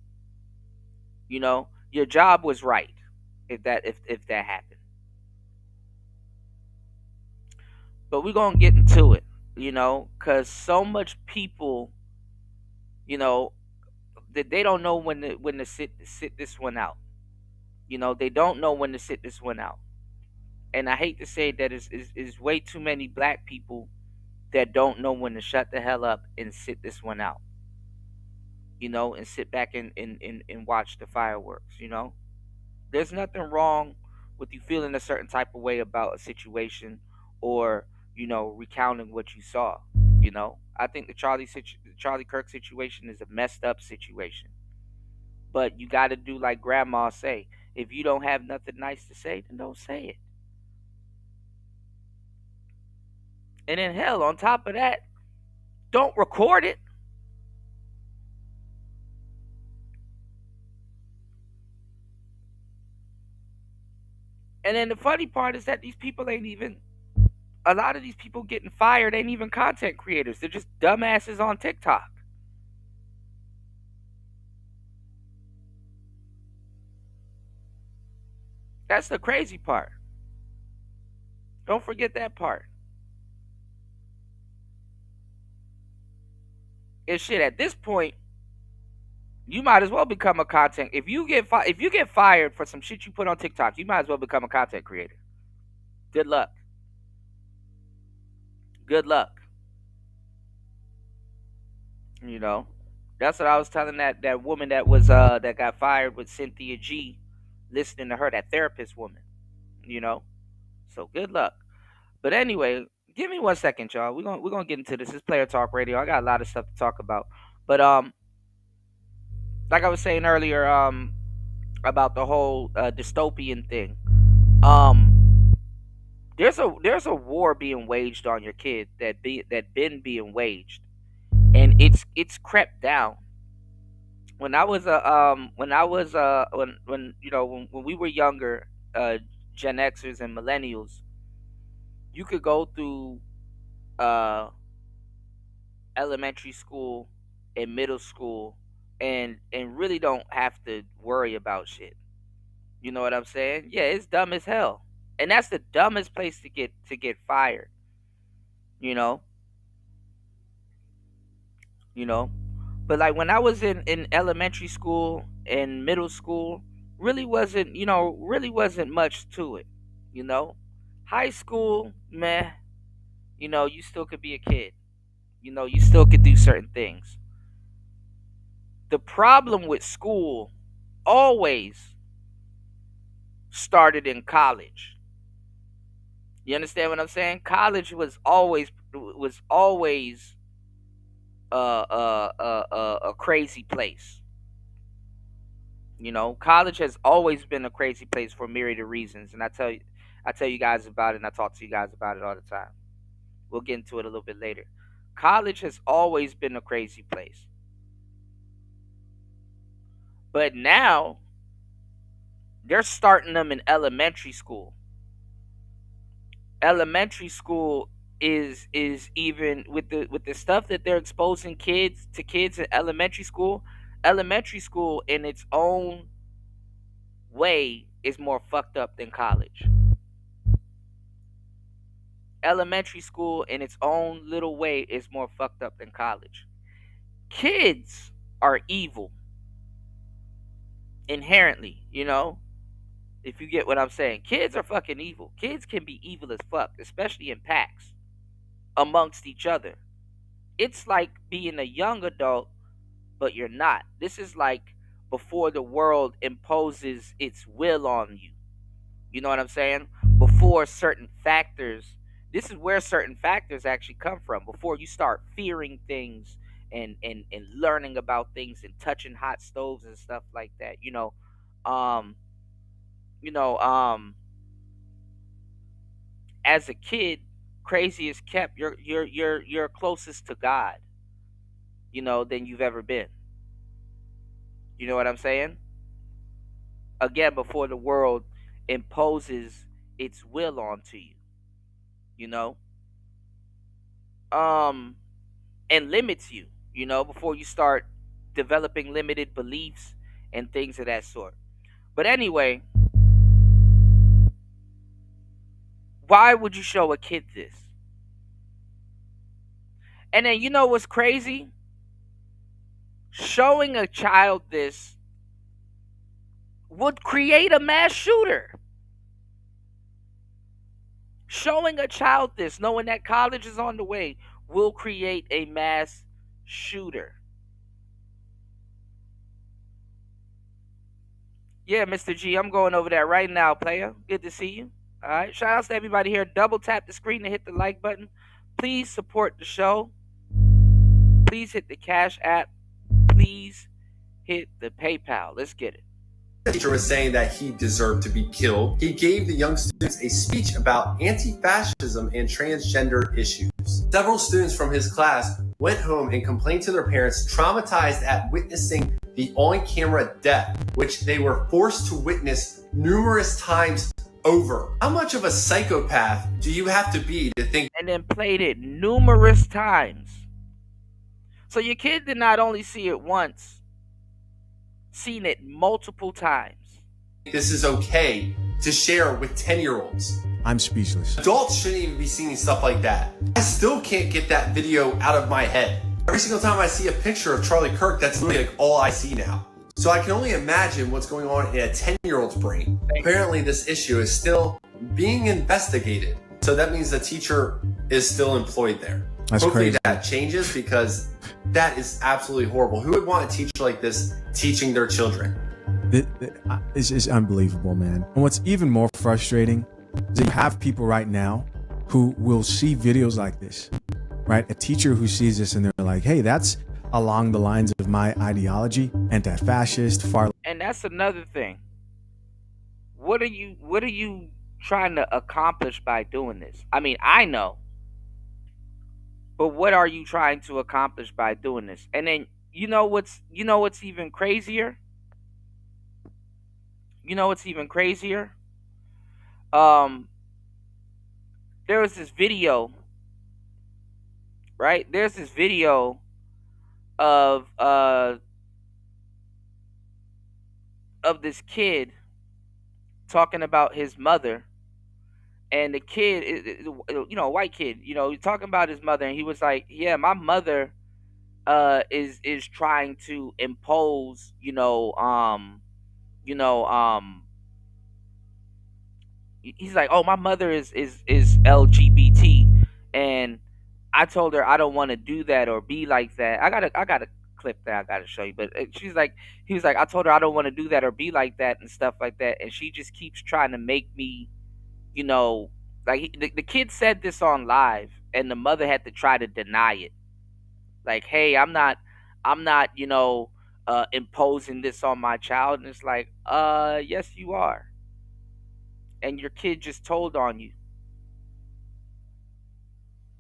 Your job was right if that happened. But we're gonna get into it, because so much people, that they don't know when to sit this one out. They don't know when to sit this one out. And I hate to say that is way too many black people that don't know when to shut the hell up and sit this one out. And sit back and watch the fireworks. There's nothing wrong with you feeling a certain type of way about a situation, or, recounting what you saw. I think the Charlie Kirk situation is a messed up situation. But you got to do like grandma say. If you don't have nothing nice to say, then don't say it. And then hell, on top of that, don't record it. And then the funny part is that these people ain't even, a lot of these people getting fired ain't even content creators. They're just dumbasses on TikTok. That's the crazy part. Don't forget that part. And shit, at this point, you might as well become a content. If you get fired for some shit you put on TikTok, you might as well become a content creator. Good luck. Good luck. You know, that's what I was telling that woman that was that got fired with Cynthia G, listening to her, that therapist woman. You know, so good luck. But anyway, give me 1 second, y'all. We're gonna get into this. This is Player Talk Radio. I got a lot of stuff to talk about, but like I was saying earlier, about the whole dystopian thing. There's a war being waged on your kid that been being waged, and it's crept down. When I was when you know when we were younger, Gen Xers and millennials, you could go through elementary school and middle school and really don't have to worry about shit. You know what I'm saying? Yeah, it's dumb as hell. And that's the dumbest place to get fired. You know? You know? But like when I was in elementary school and middle school, really wasn't much to it. You know? High school, meh, you still could be a kid. You still could do certain things. The problem with school always started in college. You understand what I'm saying? College was always a crazy place. College has always been a crazy place for a myriad of reasons, and I tell you guys about it, and I talk to you guys about it all the time. We'll get into it a little bit later. College has always been a crazy place. But now they're starting them in elementary school. Elementary school is even with the stuff that they're exposing kids in elementary school. Elementary school in its own way is more fucked up than college. Elementary school in its own little way is more fucked up than college. Kids are evil inherently, if you get what I'm saying. Kids are fucking evil. Kids can be evil as fuck, especially in packs amongst each other. It's like being a young adult, but you're not. This is like before the world imposes its will on you. You know what I'm saying? Before certain factors, this is where certain factors actually come from. Before you start fearing things and learning about things and touching hot stoves and stuff like that. As a kid, crazy as kept, you're closest to God, than you've ever been. You know what I'm saying? Again, before the world imposes its will onto you, and limits you, before you start developing limited beliefs and things of that sort. But anyway, why would you show a kid this? And then you know what's crazy? Showing a child this would create a mass shooter. Showing a child this, knowing that college is on the way, will create a mass shooter. Yeah, Mr. G, I'm going over that right now, player. Good to see you. All right, shout outs to everybody here. Double tap the screen and hit the like button. Please support the show. Please hit the Cash App. Please hit the PayPal. Let's get it. The teacher was saying that he deserved to be killed. He gave the young students a speech about anti-fascism and transgender issues. Several students from his class went home and complained to their parents, traumatized at witnessing the on-camera death, which they were forced to witness numerous times over. How much of a psychopath do you have to be to think And then played it numerous times. So your kid did not only see it once, seen it multiple times. this is okay to share with 10-year-olds? I'm speechless. Adults shouldn't even be seeing stuff like that. I still can't get that video out of my head. Every single time I see a picture of Charlie Kirk, that's literally like all I see now. So I can only imagine what's going on in a 10-year-old's brain. Apparently this issue is still being investigated. So that means the teacher is still employed there. That's Hopefully crazy. that changes, because that is absolutely horrible. Who would want a teacher like this teaching their children? This is unbelievable, man. And what's even more frustrating is that you have people right now who will see videos like this, right? A teacher who sees this and they're like, hey, that's along the lines of my ideology, anti-fascist, far. And that's another thing. What are you trying to accomplish by doing this? I mean, I know. But what are you trying to accomplish by doing this? And then you know what's even crazier? You know what's even crazier? There was this video, right? There's this video of this kid talking about his mother, and the kid, a white kid, he's talking about his mother, and he was like, "Yeah, my mother is trying to impose, he's like, oh, my mother is LGBT, and I told her I don't want to do that or be like that. I got a clip that I gotta show you, but he was like, I told her I don't want to do that or be like that and stuff like that, and she just keeps trying to make me, like the kid said this on live, and the mother had to try to deny it, like, hey, I'm not, imposing this on my child, and it's like, yes, you are. And your kid just told on you.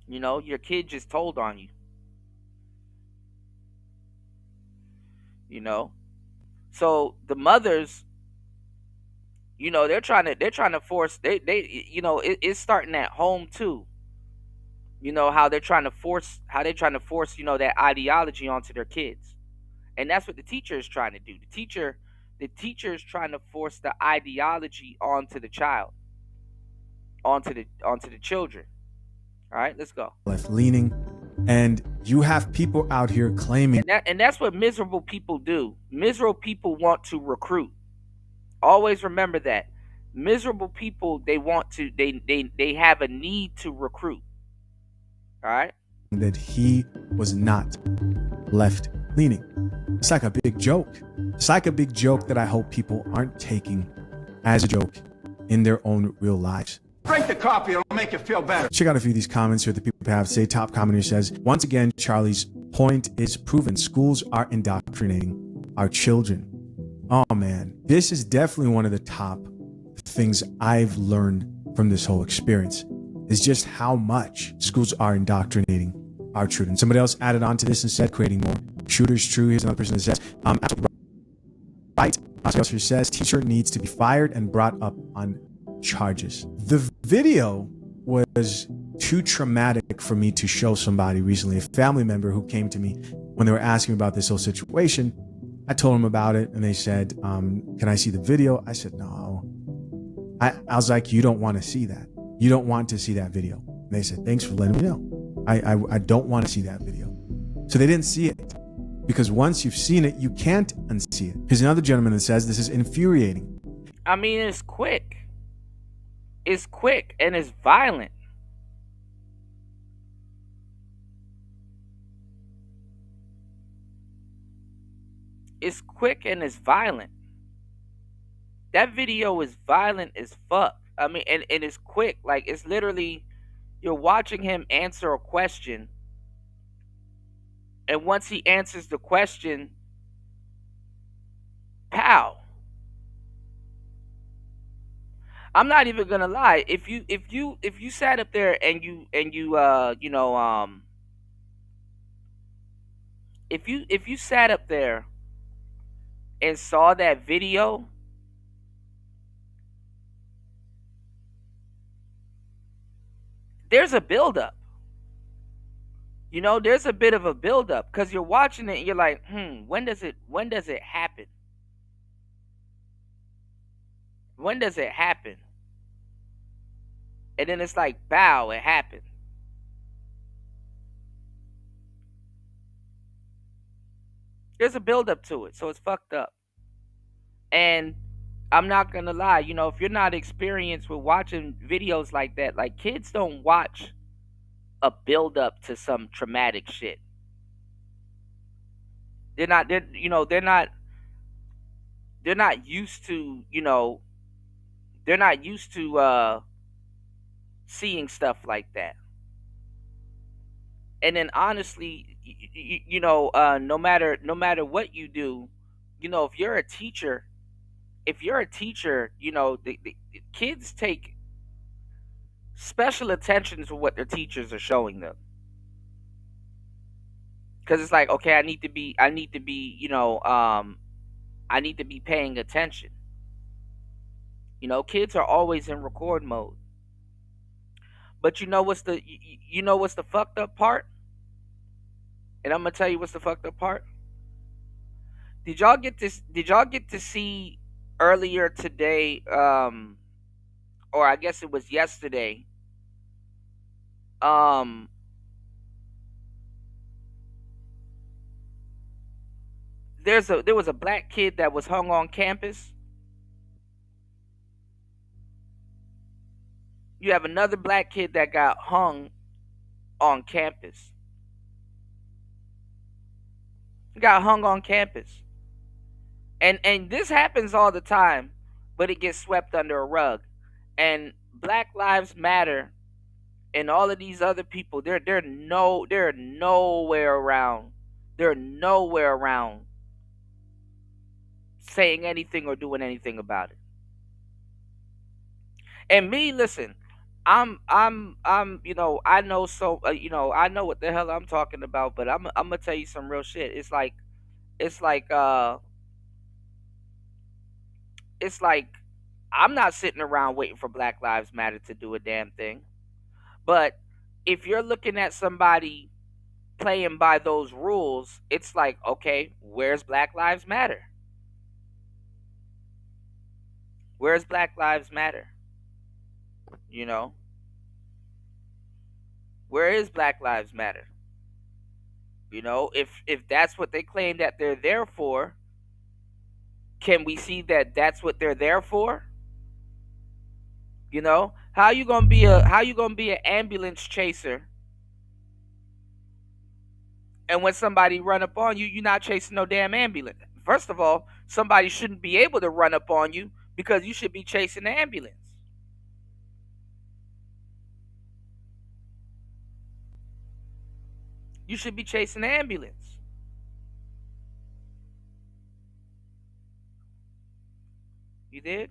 Your kid just told on you. So the mothers, they're trying to force, it's starting at home too. How they're trying to force that ideology onto their kids. And that's what the teacher is trying to do. The teacher is trying to force the ideology onto the child, onto the children. All right, let's go. Left leaning, and you have people out here claiming, And that's what miserable people do. Miserable people want to recruit. Always remember that. Miserable people, they have a need to recruit. All right? that he was not left leaning. It's like a big joke. It's like a big joke that I hope people aren't taking as a joke in their own real lives. Drink the coffee, it'll make you feel better. Check out a few of these comments here that people have to say. Top commenter says, once again, Charlie's point is proven. Schools are indoctrinating our children. Oh man, this is definitely one of the top things I've learned from this whole experience, is just how much schools are indoctrinating our children. Somebody else added on to this and said, creating more shooters. True. Here's another person that says, absolutely right. Somebody else here says, teacher needs to be fired and brought up on charges. The video was too traumatic for me to show somebody recently. A family member who came to me when they were asking about this whole situation. I told them about it and they said, can I see the video? I said, no. I was like, you don't want to see that. You don't want to see that video. And they said, thanks for letting me know. I don't want to see that video. So they didn't see it, because once you've seen it, you can't unsee it. Here's another gentleman that says, this is infuriating. I mean, it's quick. It's quick and it's violent. It's quick and it's violent. That video is violent as fuck. I mean, and it's quick. Like, it's literally, you're watching him answer a question. And once he answers the question, pow. I'm not even gonna lie. If you sat up there and if you sat up there and saw that video, there's a buildup. There's a bit of a buildup because you're watching it and you're like, when does it happen? When does it happen? And then it's like, bow, it happened. There's a buildup to it, so it's fucked up. And I'm not gonna lie, if you're not experienced with watching videos like that, like kids don't watch a build up to some traumatic shit. They're not used to, they're not used to seeing stuff like that. And then honestly, no matter what you do, if you're a teacher, the kids take special attention to what their teachers are showing them, because it's like, okay, I need to be paying attention. Kids are always in record mode. But you know what's the fucked up part? And I'm gonna tell you what's the fucked up part. Did y'all get to see earlier today, or I guess it was yesterday? Um, there was a black kid that was hung on campus. You have another black kid that got hung on campus. He got hung on campus. And this happens all the time, but it gets swept under a rug. And Black Lives Matter and all of these other people, they're nowhere around. They're nowhere around saying anything or doing anything about it. And me, listen, I know, so I know what the hell I'm talking about, but I'm gonna tell you some real shit. It's like it's like I'm not sitting around waiting for Black Lives Matter to do a damn thing. But if you're looking at somebody playing by those rules, it's like, okay, where's Black Lives Matter? Where's Black Lives Matter? You know? Where is Black Lives Matter? If that's what they claim that they're there for, can we see that that's what they're there for? How you gonna be an ambulance chaser, and when somebody run up on you, you're not chasing no damn ambulance? First of all, somebody shouldn't be able to run up on you because you should be chasing the ambulance. You should be chasing the ambulance. You did?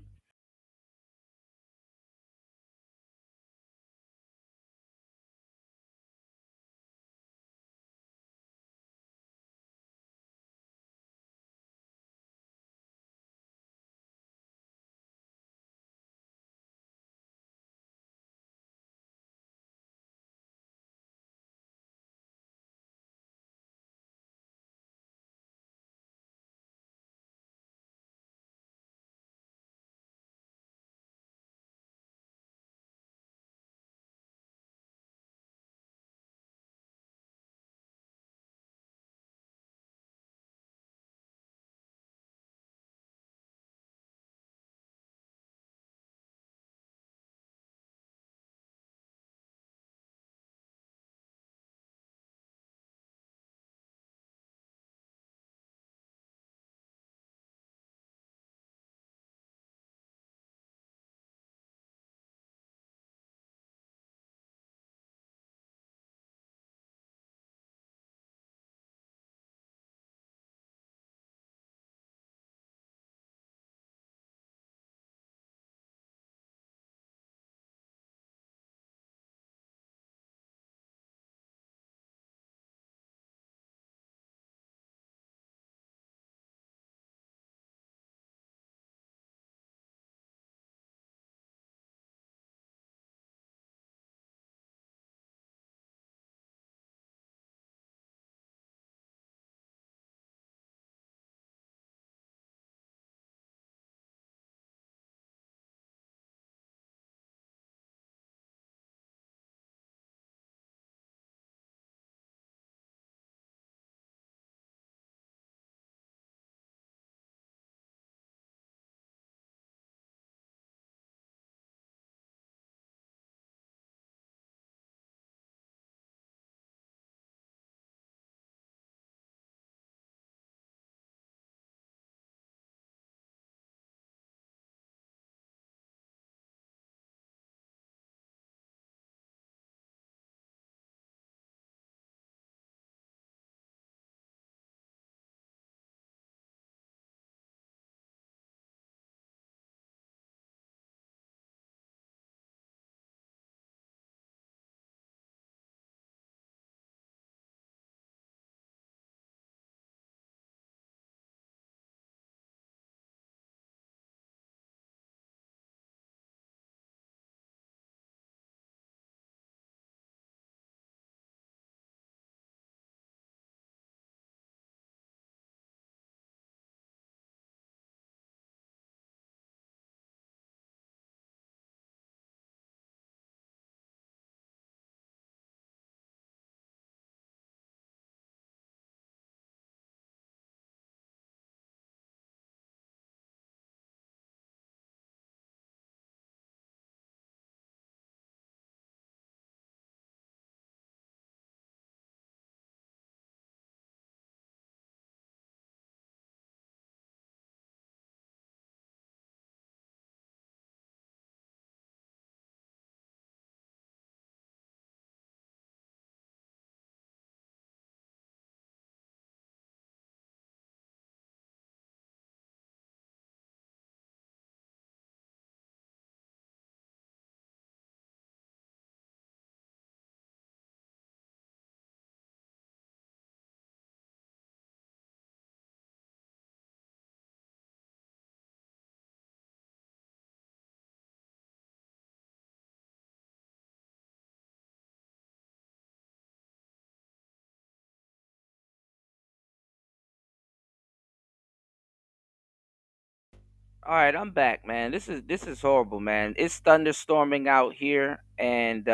All right, I'm back, man. This is horrible, man. It's thunderstorming out here, and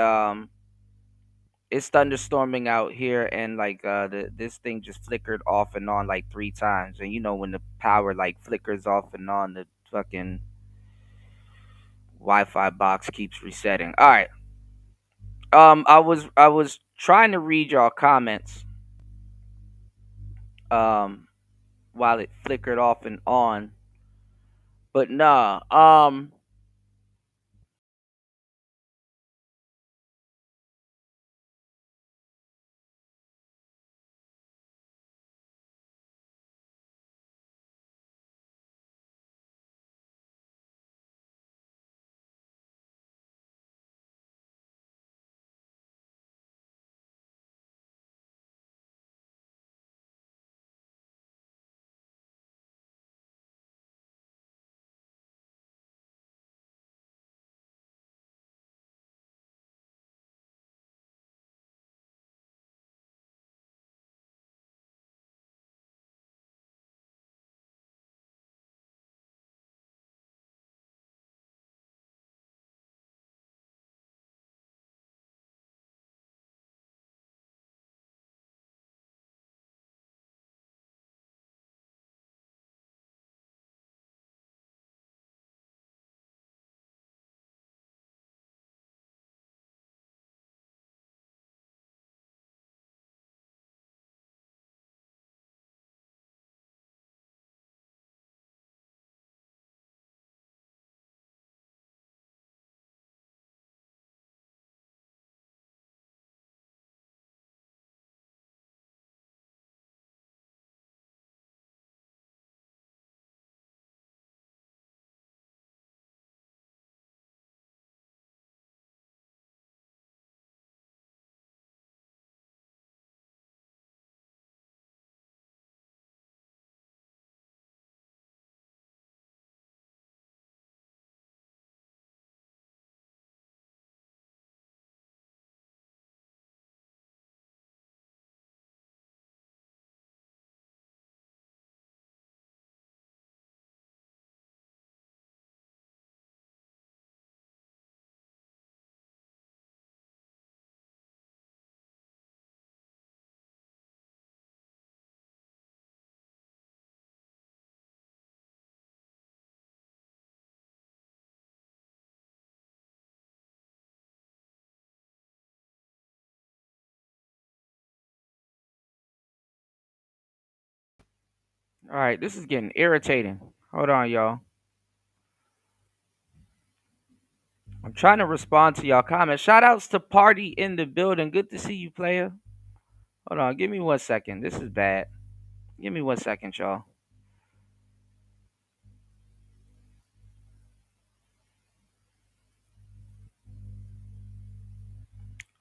like this thing just flickered off and on like 3 times, and you know when the power like flickers off and on, the fucking Wi-Fi box keeps resetting. All right, I was trying to read y'all comments, um, while it flickered off and on, but nah, all right, this is getting irritating. Hold on, y'all. I'm trying to respond to y'all comments. Shout outs to Party in the building. Good to see you, player. Hold on, give me 1 second. This is bad. Give me 1 second, y'all.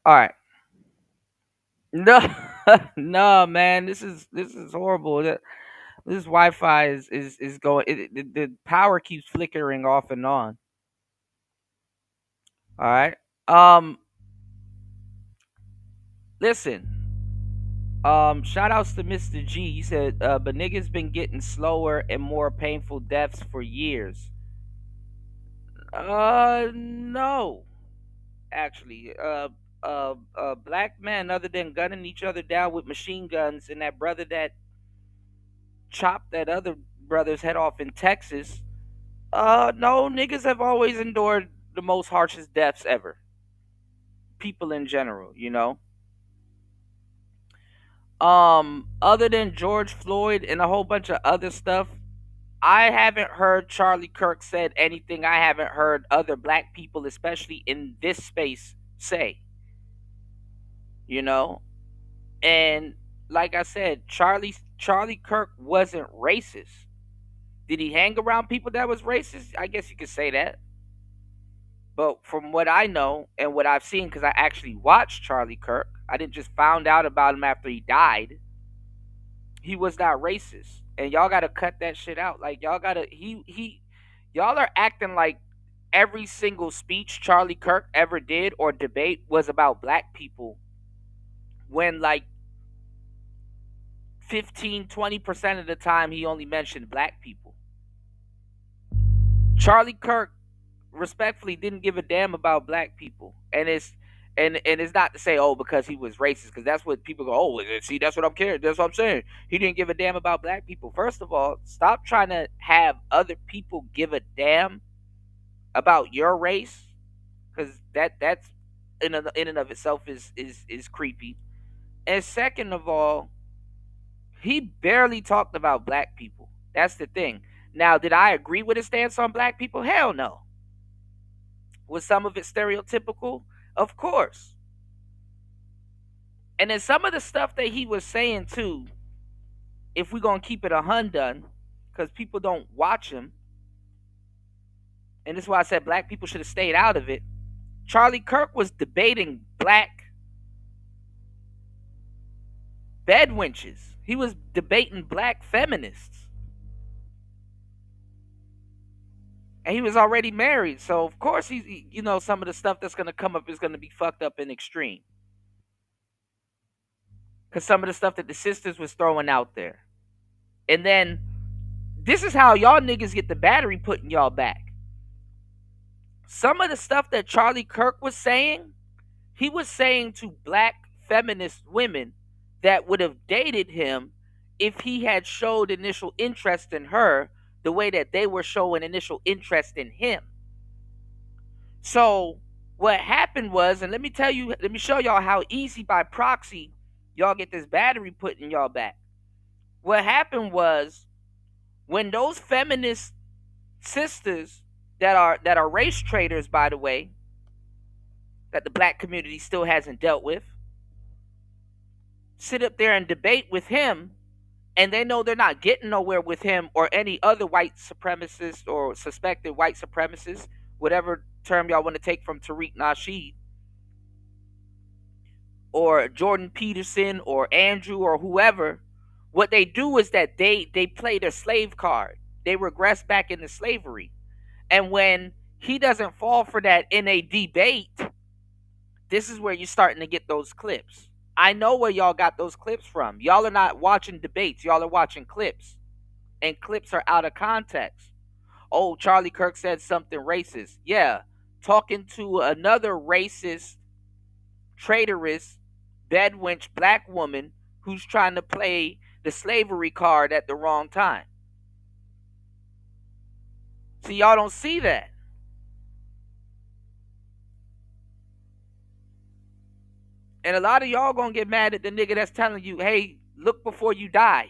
All right. No, no, man. This is horrible. This Wi-Fi is going. The power keeps flickering off and on. All right. Listen. Shout outs to Mr. G. He said, but niggas been getting slower and more painful deaths for years. No, actually. Black men, other than gunning each other down with machine guns, and that brother that chopped that other brother's head off in Texas. No, niggas have always endured the most harshest deaths ever. People in general, you know. Other than George Floyd and a whole bunch of other stuff, I haven't heard Charlie Kirk said anything I haven't heard other black people, especially in this space, say. You know, and like I said, Charlie Kirk wasn't racist. Did he hang around people that was racist? I guess you could say that. But from what I know and what I've seen, because I actually watched Charlie Kirk, I didn't just found out about him after he died. He was not racist, and y'all gotta cut that shit out. Like y'all gotta y'all are acting like every single speech Charlie Kirk ever did or debate was about black people, when like 15, 20% of the time he only mentioned black people. Charlie Kirk respectfully didn't give a damn about black people, and it's not to say, oh, because he was racist, because that's what people go, oh, see, that's what I'm caring, that's what I'm saying, he didn't give a damn about black people. First of all, stop trying to have other people give a damn about your race, because that's in and of itself is creepy. And second of all, he barely talked about black people. That's the thing. Now, did I agree with his stance on black people? Hell no. Was some of it stereotypical? Of course. And then some of the stuff that he was saying too, if we're gonna keep it done, because people don't watch him, and this is why I said black people should have stayed out of it. Charlie Kirk was debating black bed wenches. He was debating black feminists. And he was already married, so of course some of the stuff that's gonna come up is gonna be fucked up in extreme. Because some of the stuff that the sisters was throwing out there. And then this is how y'all niggas get the battery put in y'all back. Some of the stuff that Charlie Kirk was saying, he was saying to black feminist women that would have dated him if he had showed initial interest in her the way that they were showing initial interest in him. So what happened was, and let me show y'all how easy by proxy y'all get this battery put in y'all back. What happened was, when those feminist sisters that are race traders, by the way, that the black community still hasn't dealt with, sit up there and debate with him, and they know they're not getting nowhere with him or any other white supremacist or suspected white supremacist, whatever term y'all want to take from Tariq Nasheed, or Jordan Peterson or Andrew or whoever. What they do is that they play their slave card. They regress back into slavery. And when he doesn't fall for that in a debate, this is where you're starting to get those clips. I know where y'all got those clips from. Y'all are not watching debates. Y'all are watching clips. And clips are out of context. Oh, Charlie Kirk said something racist. Yeah, talking to another racist, traitorous, bedwench black woman who's trying to play the slavery card at the wrong time. See, y'all don't see that. And a lot of y'all gonna get mad at the nigga that's telling you, hey, look before you die.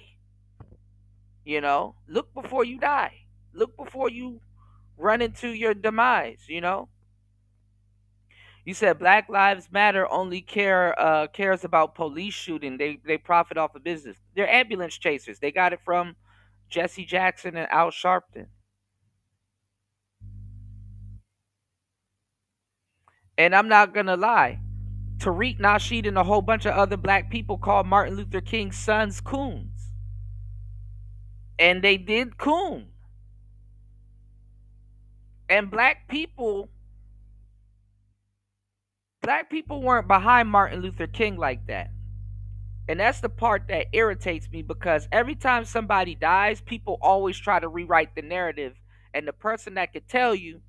Look before you die. Look before you run into your demise, You said Black Lives Matter only cares about police shooting. They profit off of business. They're ambulance chasers. They got it from Jesse Jackson and Al Sharpton. And I'm not gonna lie, Tariq Nasheed and a whole bunch of other black people called Martin Luther King's sons coons. And they did coon. And black people weren't behind Martin Luther King like that. And that's the part that irritates me, because every time somebody dies, people always try to rewrite the narrative. And the person that could tell you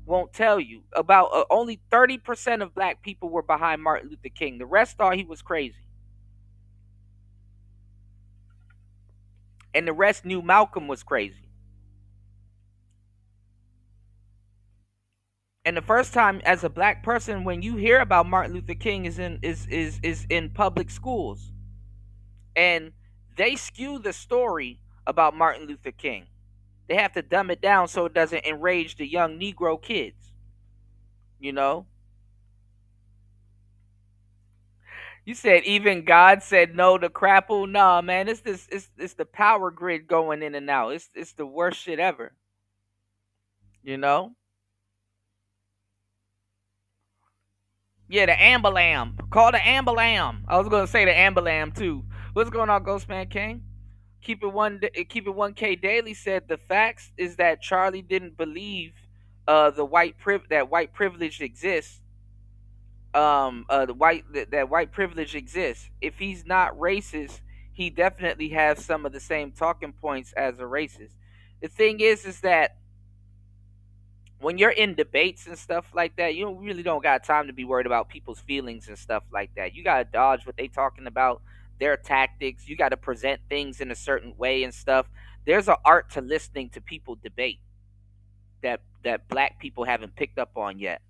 won't tell you. About only 30% of black people were behind Martin Luther King. The rest thought he was crazy. And the rest knew Malcolm was crazy. And the first time as a black person when you hear about Martin Luther King is in public schools. And they skew the story about Martin Luther King. They have to dumb it down so it doesn't enrage the young Negro kids. You said even God said no to crapple. Nah, man, it's the power grid going in and out. It's the worst shit ever. Yeah, the Ambalam. Call the Ambalam. I was gonna say the Ambalam too. What's going on, Ghostman King? Keep it 1K Daily said the facts is that Charlie didn't believe that white privilege exists. That white privilege exists. If he's not racist, he definitely has some of the same talking points as a racist. The thing is that when you're in debates and stuff like that, you really don't got time to be worried about people's feelings and stuff like that. You gotta dodge what they talking about, their tactics. You gotta present things in a certain way and stuff. There's an art to listening to people debate that black people haven't picked up on yet.